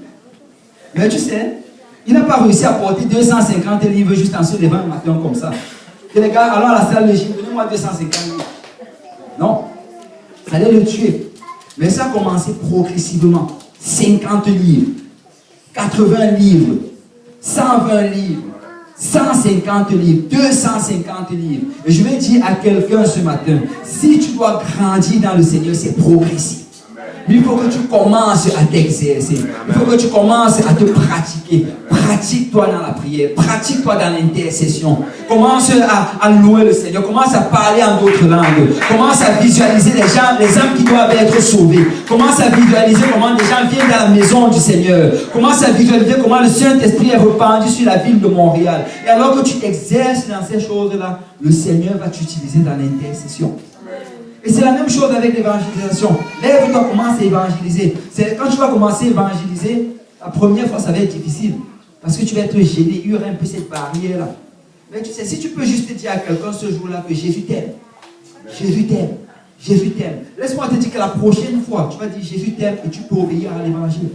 Mais tu sais, il n'a pas réussi à porter 250 livres juste en se levant le matin comme ça. Et les gars, allons à la salle de gym, donnez-moi 250 livres. Non, ça allait le tuer. Mais ça a commencé progressivement. 50 livres, 80 livres, 120 livres, 150 livres, 250 livres. Et je vais dire à quelqu'un ce matin, si tu dois grandir dans le Seigneur, c'est progressif. Il faut que tu commences à t'exercer. Il faut que tu commences à te pratiquer. Pratique-toi dans la prière. Pratique-toi dans l'intercession. Commence à louer le Seigneur. Commence à parler en d'autres langues. Commence à visualiser les gens, les âmes qui doivent être sauvées. Commence à visualiser comment des gens viennent dans la maison du Seigneur. Commence à visualiser comment le Saint-Esprit est répandu sur la ville de Montréal. Et alors que tu t'exerces dans ces choses-là, le Seigneur va t'utiliser dans l'intercession. Et c'est la même chose avec l'évangélisation. Lève-toi, commence à évangéliser. Quand tu vas commencer à évangéliser, la première fois, ça va être difficile. Parce que tu vas être gêné. Il y aura un peu cette barrière-là. Mais tu sais, si tu peux juste dire à quelqu'un ce jour-là que Jésus t'aime. Jésus t'aime. Jésus t'aime. Laisse-moi te dire que la prochaine fois, tu vas dire Jésus t'aime et tu peux obéir à l'évangile.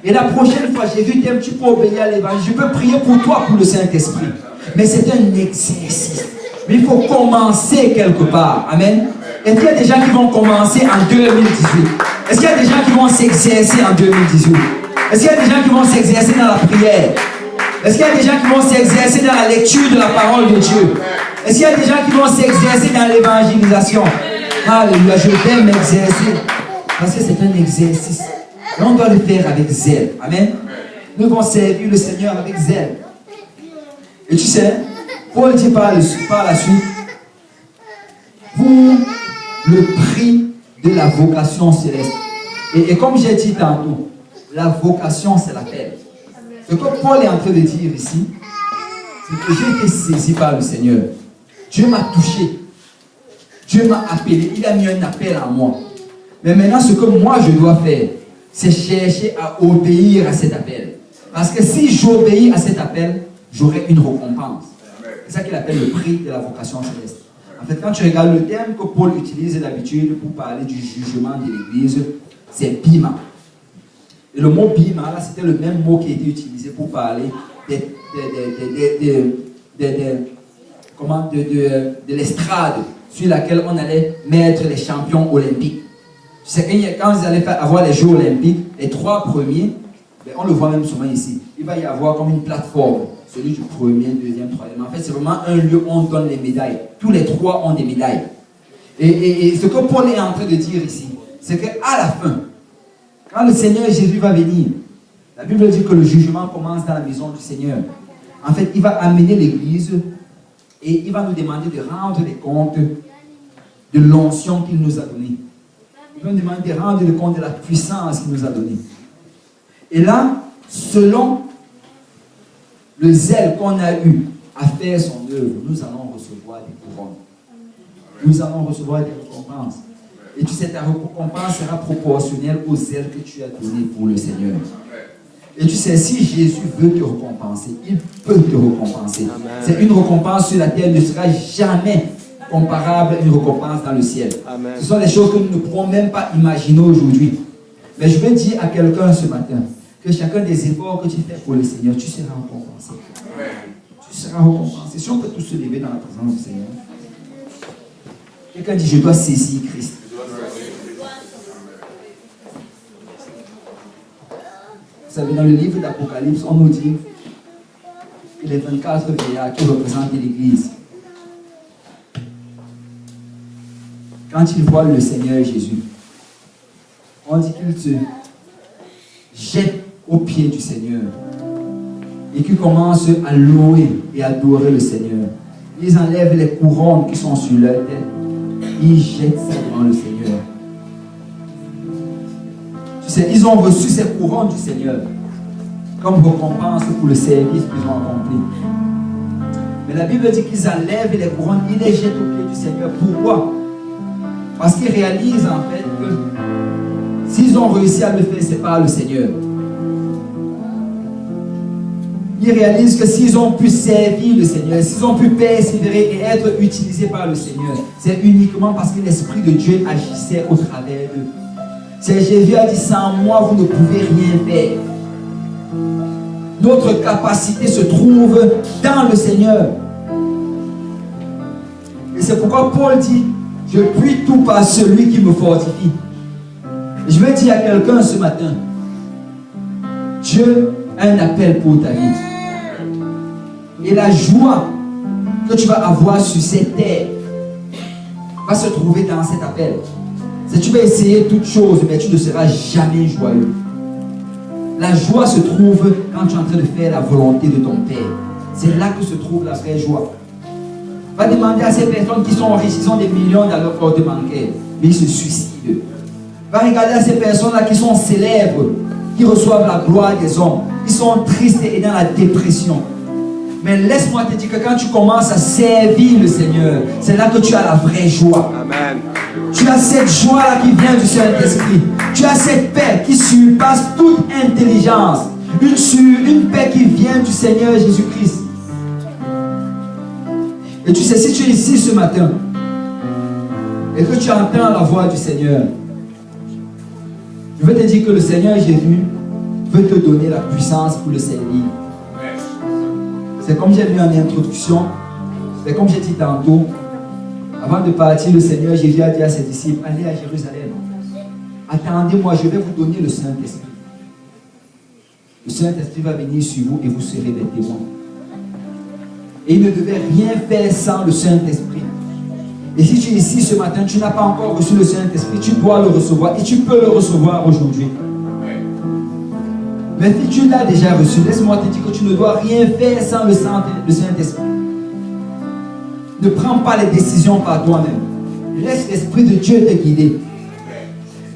Et la prochaine fois, Jésus t'aime, tu peux obéir à l'évangile. Je peux prier pour toi, pour le Saint-Esprit. Mais c'est un exercice. Mais il faut commencer quelque part. Amen. Est-ce qu'il y a des gens qui vont commencer en 2018? Est-ce qu'il y a des gens qui vont s'exercer en 2018? Est-ce qu'il y a des gens qui vont s'exercer dans la prière? Est-ce qu'il y a des gens qui vont s'exercer dans la lecture de la parole de Dieu? Est-ce qu'il y a des gens qui vont s'exercer dans l'évangélisation? Alléluia, je vais m'exercer. Parce que c'est un exercice. Et on doit le faire avec zèle. Amen. Nous devons servir le Seigneur avec zèle. Et tu sais, Paul dit par la suite, pour le prix de la vocation céleste. Et comme j'ai dit tantôt, la vocation c'est l'appel. Ce que Paul est en train de dire ici, c'est que j'ai été saisi par le Seigneur. Dieu m'a touché. Dieu m'a appelé. Il a mis un appel en moi. Mais maintenant, ce que moi je dois faire, c'est chercher à obéir à cet appel. Parce que si j'obéis à cet appel, j'aurai une récompense. C'est ça qu'il appelle le prix de la vocation céleste. En fait, quand tu regardes le terme que Paul utilise d'habitude pour parler du jugement de l'Église, c'est bima. Et le mot bima, là, c'était le même mot qui a été utilisé pour parler de l'estrade sur laquelle on allait mettre les champions olympiques. Tu sais, quand vous allez avoir les Jeux olympiques, les 3 premiers, ben, on le voit même souvent ici, il va y avoir comme une plateforme. Celui du premier, deuxième, troisième. En fait, c'est vraiment un lieu où on donne les médailles. Tous les 3 ont des médailles. Et ce que Paul est en train de dire ici, c'est qu'à la fin, quand le Seigneur Jésus va venir, la Bible dit que le jugement commence dans la maison du Seigneur. En fait, il va amener l'Église Et il va nous demander de rendre les comptes de l'onction qu'il nous a donnée. Il va nous demander de rendre compte de la puissance qu'il nous a donnée. Et là, selon le zèle qu'on a eu à faire son œuvre, nous allons recevoir des couronnes. Nous allons recevoir des récompenses. Et tu sais, ta récompense sera proportionnelle au zèle que tu as donné pour le Seigneur. Et tu sais, si Jésus veut te récompenser, il peut te récompenser. C'est une récompense sur la terre ne sera jamais comparable à une récompense dans le ciel. Amen. Ce sont des choses que nous ne pouvons même pas imaginer aujourd'hui. Mais je veux dire à quelqu'un ce matin que chacun des efforts que tu fais pour le Seigneur, tu seras récompensé. Tu seras récompensé. Si on peut tous se lever dans la présence du Seigneur. Quelqu'un dit, je dois saisir Christ. Vous savez, dans le livre d'Apocalypse, on nous dit que les 24 vieillards qui représentent l'Église, quand ils voient le Seigneur Jésus, on dit qu'ils se jettent aux pieds du Seigneur et qu'ils commencent à louer et adorer le Seigneur. Ils enlèvent les couronnes qui sont sur leur tête. Ils jettent ça devant le Seigneur. Tu sais, ils ont reçu ces couronnes du Seigneur comme récompense pour le service qu'ils ont accompli. Mais la Bible dit qu'ils enlèvent les couronnes, ils les jettent aux pieds du Seigneur. Pourquoi? Parce qu'ils réalisent en fait que s'ils ont réussi à le faire, c'est par le Seigneur. Ils réalisent que s'ils ont pu servir le Seigneur, s'ils ont pu persévérer et être utilisés par le Seigneur, c'est uniquement parce que l'Esprit de Dieu agissait au travers d'eux. C'est Jésus a dit, sans moi, vous ne pouvez rien faire. Notre capacité se trouve dans le Seigneur. Et c'est pourquoi Paul dit, je puis tout par celui qui me fortifie. Et je veux dire à quelqu'un ce matin, Dieu a un appel pour ta vie. Et la joie que tu vas avoir sur cette terre va se trouver dans cet appel. Si tu vas essayer toutes choses, mais tu ne seras jamais joyeux. La joie se trouve quand tu es en train de faire la volonté de ton Père. C'est là que se trouve la vraie joie. Va demander à ces personnes qui sont riches, ils ont des millions dans leur compte bancaire, mais ils se suicident. Va regarder à ces personnes-là qui sont célèbres, qui reçoivent la gloire des hommes. Ils sont tristes et dans la dépression. Mais laisse-moi te dire que quand tu commences à servir le Seigneur, c'est là que tu as la vraie joie. Amen. Tu as cette joie-là qui vient du Saint-Esprit. Tu as cette paix qui surpasse toute intelligence. Une paix qui vient du Seigneur Jésus-Christ. Et tu sais, si tu es ici ce matin et que tu entends la voix du Seigneur, je veux te dire que le Seigneur Jésus veut te donner la puissance pour le servir. C'est comme j'ai lu en introduction, c'est comme j'ai dit tantôt, avant de partir, le Seigneur Jésus a dit à ses disciples, allez à Jérusalem, attendez-moi, je vais vous donner le Saint-Esprit. Le Saint-Esprit va venir sur vous et vous serez des témoins. Et il ne devait rien faire sans le Saint-Esprit. Et si tu es ici ce matin, tu n'as pas encore reçu le Saint-Esprit, tu dois le recevoir et tu peux le recevoir aujourd'hui. Mais si tu l'as déjà reçu, laisse-moi te dire que tu ne dois rien faire sans le Saint-Esprit. Ne prends pas les décisions par toi-même. Laisse l'Esprit de Dieu te guider.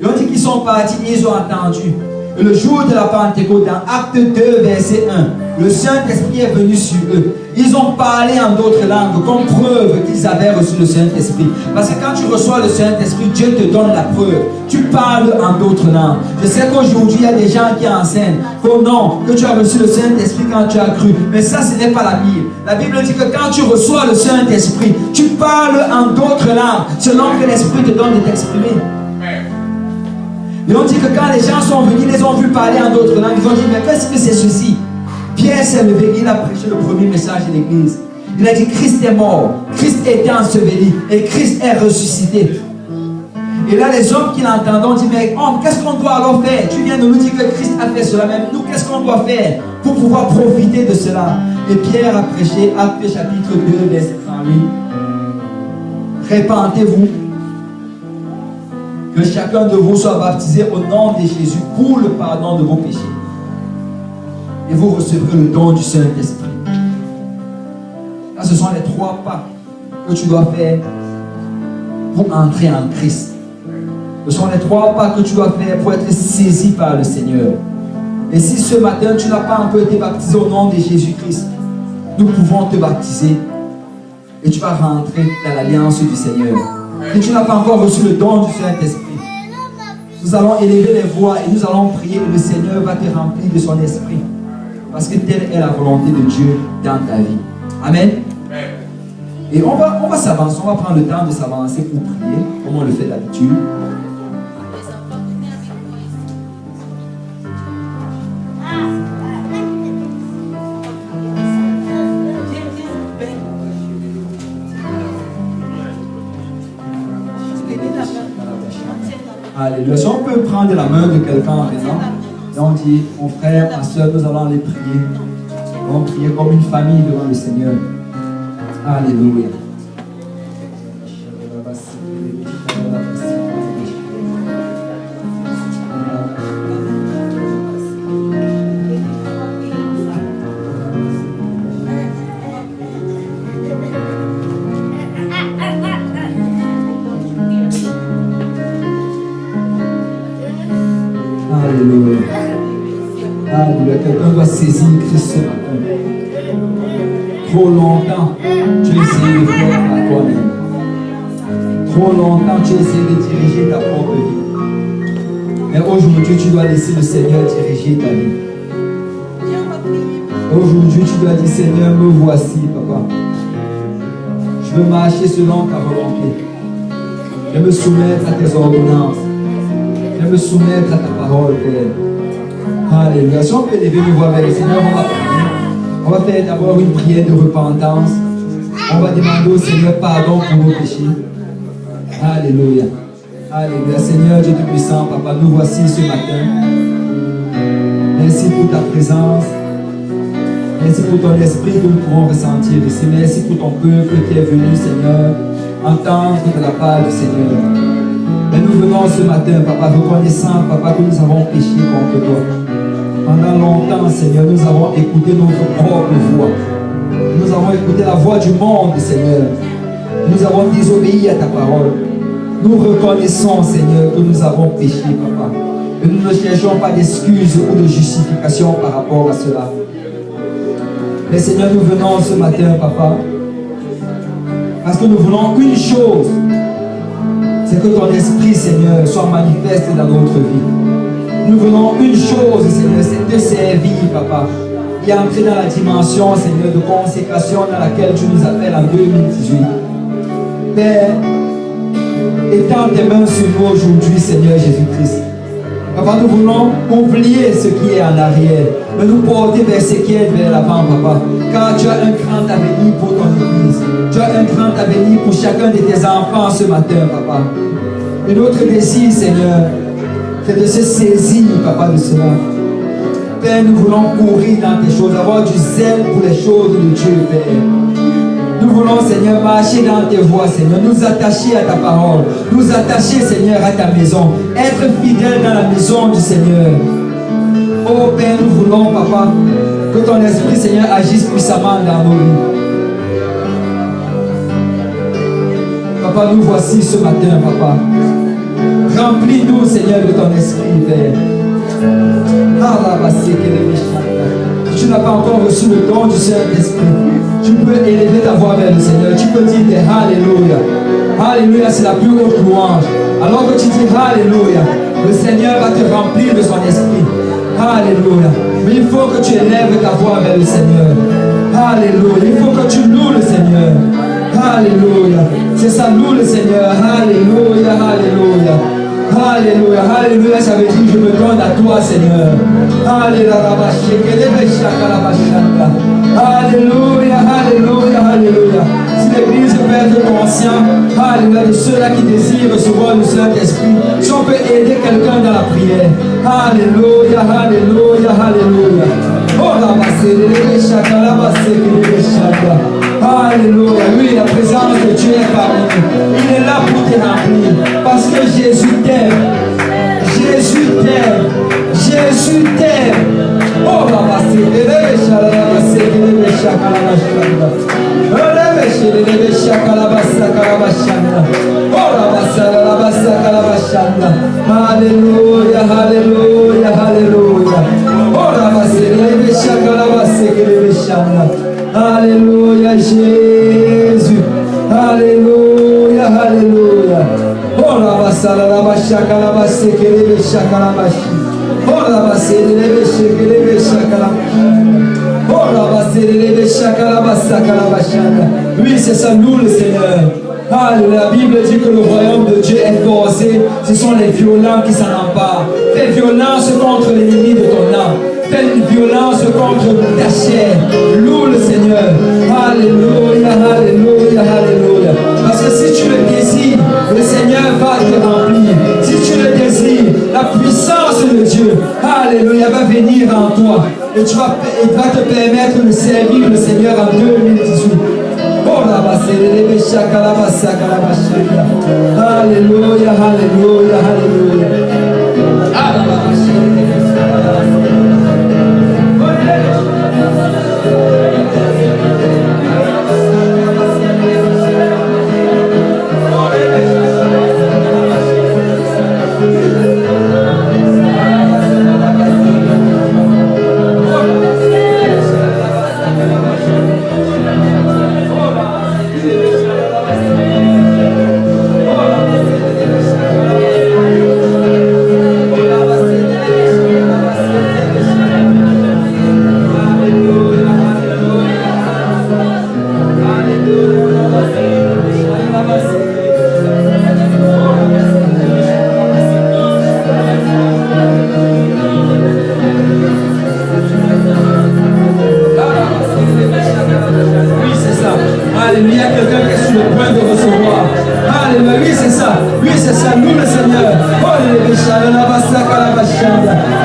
Et on dit qu'ils sont partis et ils ont entendu. Et le jour de la Pentecôte, dans Acte 2, verset 1, le Saint-Esprit est venu sur eux. Ils ont parlé en d'autres langues comme preuve qu'ils avaient reçu le Saint-Esprit. Parce que quand tu reçois le Saint-Esprit, Dieu te donne la preuve. Tu parles en d'autres langues. Je sais qu'aujourd'hui, il y a des gens qui enseignent que non, que tu as reçu le Saint-Esprit quand tu as cru. Mais ça, ce n'est pas la Bible. La Bible dit que quand tu reçois le Saint-Esprit, tu parles en d'autres langues selon que l'Esprit te donne de t'exprimer. Et on dit que quand les gens sont venus, ils les ont vu parler en d'autres langues. Ils ont dit, mais qu'est-ce que c'est ceci? Pierre s'est levé, il a prêché le premier message de l'église. Il a dit, Christ est mort, Christ est enseveli et Christ est ressuscité. Et là, les hommes qui l'entendent ont dit, mais qu'est-ce qu'on doit alors faire? Tu viens de nous dire que Christ a fait cela, même nous, qu'est-ce qu'on doit faire pour pouvoir profiter de cela? Et Pierre a prêché, Acte chapitre 2, verset 38. Répentez-vous, que chacun de vous soit baptisé au nom de Jésus pour le pardon de vos péchés. Et vous recevrez le don du Saint-Esprit. ce sont les 3 pas que tu dois faire pour entrer en Christ. Ce sont les 3 pas que tu dois faire pour être saisi par le Seigneur. Et si ce matin tu n'as pas encore été baptisé au nom de Jésus-Christ, nous pouvons te baptiser et tu vas rentrer dans l'alliance du Seigneur. Si tu n'as pas encore reçu le don du Saint-Esprit, nous allons élever les voix et nous allons prier et le Seigneur va te remplir de son esprit. Parce que telle est la volonté de Dieu dans ta vie. Amen. Et on va s'avancer, on va prendre le temps de s'avancer pour prier, comme on le fait d'habitude. Alléluia. Si on peut prendre la main de quelqu'un maintenant, et on dit, mon frère, ma soeur, nous allons aller prier. Nous allons prier comme une famille devant le Seigneur. Alléluia. Alléluia. Alléluia. Quelqu'un doit saisir Christ ce matin. Trop longtemps, tu essayes de faire à toi-même. Trop longtemps, tu essayes de diriger ta propre vie. Mais aujourd'hui, tu dois laisser le Seigneur diriger ta vie. Aujourd'hui, tu dois dire, Seigneur, me voici, papa. Je veux marcher selon ta volonté. Je veux me soumettre à tes ordonnances. Je veux me soumettre à ta parole, Père. Alléluia. Si on peut lever nos voix vers le Seigneur, on va prier. On va faire d'abord une prière de repentance. On va demander au Seigneur pardon pour nos péchés. Alléluia. Alléluia. Seigneur Dieu Tout-Puissant, Papa, nous voici ce matin. Merci pour ta présence. Merci pour ton esprit que nous pourrons ressentir ici. Merci pour ton peuple qui est venu, Seigneur, entendre de la part du Seigneur. Mais nous venons ce matin, Papa, reconnaissant, Papa, que nous avons péché contre toi. Pendant longtemps, Seigneur, nous avons écouté notre propre voix. Nous avons écouté la voix du monde, Seigneur. Nous avons désobéi à ta parole. Nous reconnaissons, Seigneur, que nous avons péché, Papa. Et nous ne cherchons pas d'excuses ou de justification par rapport à cela. Mais Seigneur, nous venons ce matin, Papa, parce que nous voulons une chose, c'est que ton esprit, Seigneur, soit manifeste dans notre vie. Nous voulons une chose, Seigneur, c'est te servir, Papa, et entrer dans la dimension, Seigneur, de consécration dans laquelle tu nous appelles en 2018. Père, étends tes mains sur nous aujourd'hui, Seigneur Jésus-Christ. Papa, nous voulons oublier ce qui est en arrière, mais nous porter vers ce qui est vers l'avant, Papa. Car tu as un grand avenir pour ton Église. Tu as un grand avenir pour chacun de tes enfants ce matin, Papa. Et notre désir, Seigneur, c'est de se saisir, Papa, de cela. Père, nous voulons courir dans tes choses, avoir du zèle pour les choses de Dieu, Père. Nous voulons, Seigneur, marcher dans tes voies, Seigneur, nous attacher à ta parole, nous attacher, Seigneur, à ta maison, être fidèles dans la maison du Seigneur. Oh Père, nous voulons, Papa, que ton esprit, Seigneur, agisse puissamment dans nos vies. Papa, nous voici ce matin, Papa. Remplis-nous, Seigneur, de ton esprit, Père. Si tu n'as pas encore reçu le don du Saint-Esprit, tu peux élever ta voix vers le Seigneur. Tu peux dire Alléluia. Alléluia, c'est la plus haute louange. Alors que tu dis Alléluia, le Seigneur va te remplir de son esprit. Alléluia. Mais il faut que tu élèves ta voix vers le Seigneur. Alléluia. Il faut que tu loues le Seigneur. Alléluia. C'est ça, loue le Seigneur. Alléluia. Alléluia. Alléluia, alléluia, ça veut dire je me donne à toi, Seigneur. Alléluia, alléluia, alléluia, alléluia. Si l'église peut être consciente, alléluia, de ceux-là qui désirent recevoir le Saint-Esprit, si on peut aider quelqu'un dans la prière. Alléluia, alléluia, alléluia. Oh la alléluia, oui, la présence de Dieu est parmi nous. Il est là pour te remplir. Parce que Jésus t'aime. Jésus t'aime. Jésus t'aime. Oh la Jésus. Alléluia, alléluia. Oh la basala la bashaka la baseke le beshaka la bashi. Oh la basele le besheke le beshaka la bashi. Oh la basele le beshaka la basaka la bashaka. Oui, c'est ça, nous le Seigneur. Alléluia. La Bible dit que le royaume de Dieu est forcé. Ce sont les violents qui s'en emparent. Fais violence contre l'ennemi de ton âme. Fais une violence contre ta chair. Loue le Seigneur. Alléluia, alléluia, alléluia. Parce que si tu le désires, le Seigneur va te remplir. Si tu le désires, la puissance de Dieu, alléluia, va venir en toi. Et tu vas te permettre de servir le Seigneur en 2018. Alléluia, alléluia, alléluia.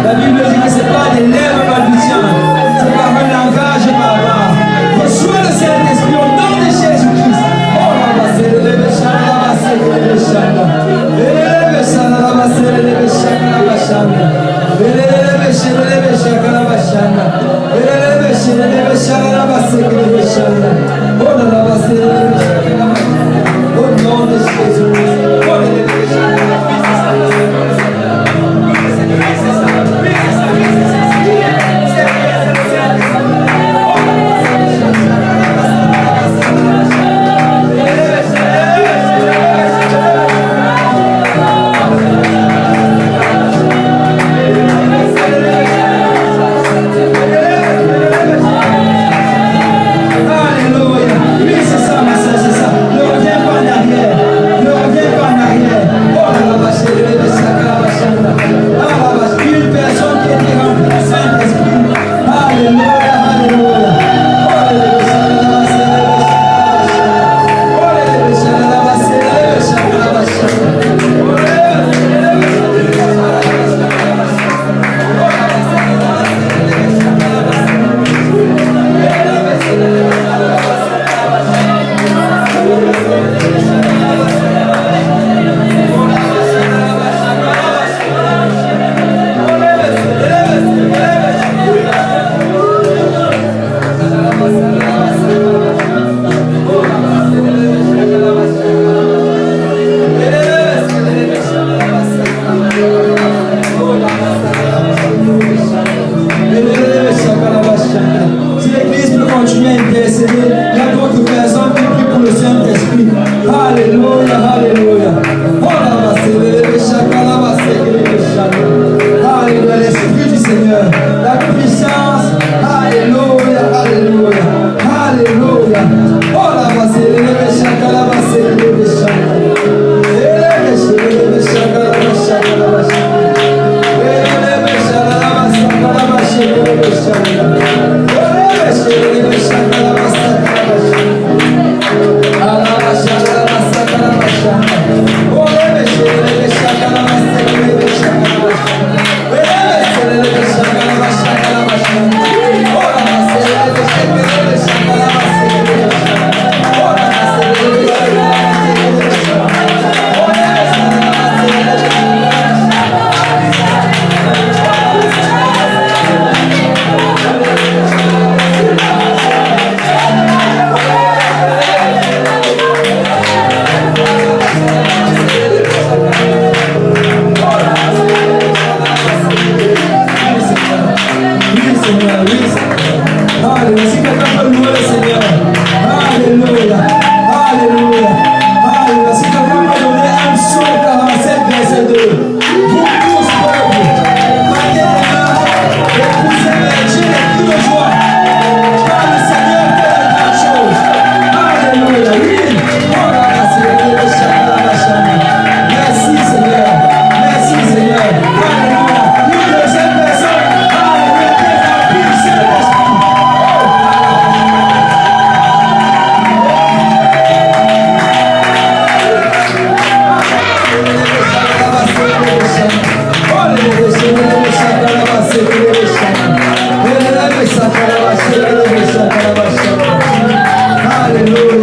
La Bible dit que ce n'est pas des lèvres balbutiantes, c'est par un langage barbare. Reçois le Saint-Esprit au nom de Jésus-Christ. Oh, la basse, la béchana, la basse, la béchana. La béchana, la basse, la béchana, la bachana. La béchana, la béchana, la bachana. La béchana, la béchana, la basse, la béchana. Oh, la basse, la béchana, la bachana. Au nom de Jésus-Christ. Oh, la béchana, la béchana.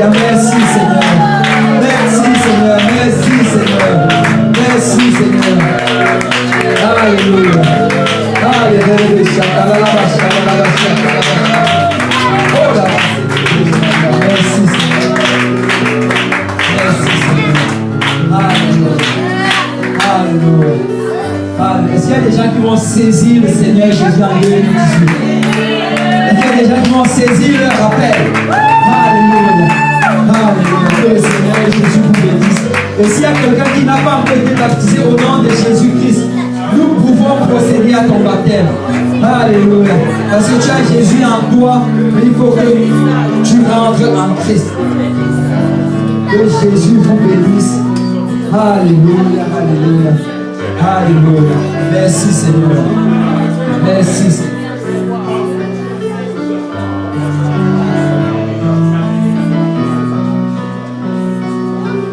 Alléluia. Merci Seigneur. Merci Seigneur. Merci Seigneur. Merci Seigneur. Alléluia. Alléluia. Oh là. Merci Seigneur. Merci Seigneur. Alléluia. Alléluia. Est-ce qu'il y a des gens qui vont saisir le Seigneur Jésus en 2018? Est-ce qu'il y a des gens qui vont saisir leur appel? Alléluia. Alléluia. Que le Seigneur Jésus vous bénisse. Et s'il y a quelqu'un qui n'a pas encore été baptisé au nom de Jésus-Christ, nous pouvons procéder à ton baptême. Alléluia. Parce que tu as Jésus en toi, mais il faut que tu rentres en Christ. Que Jésus vous bénisse. Alléluia. Alléluia. Alléluia. Merci Seigneur. Merci Seigneur.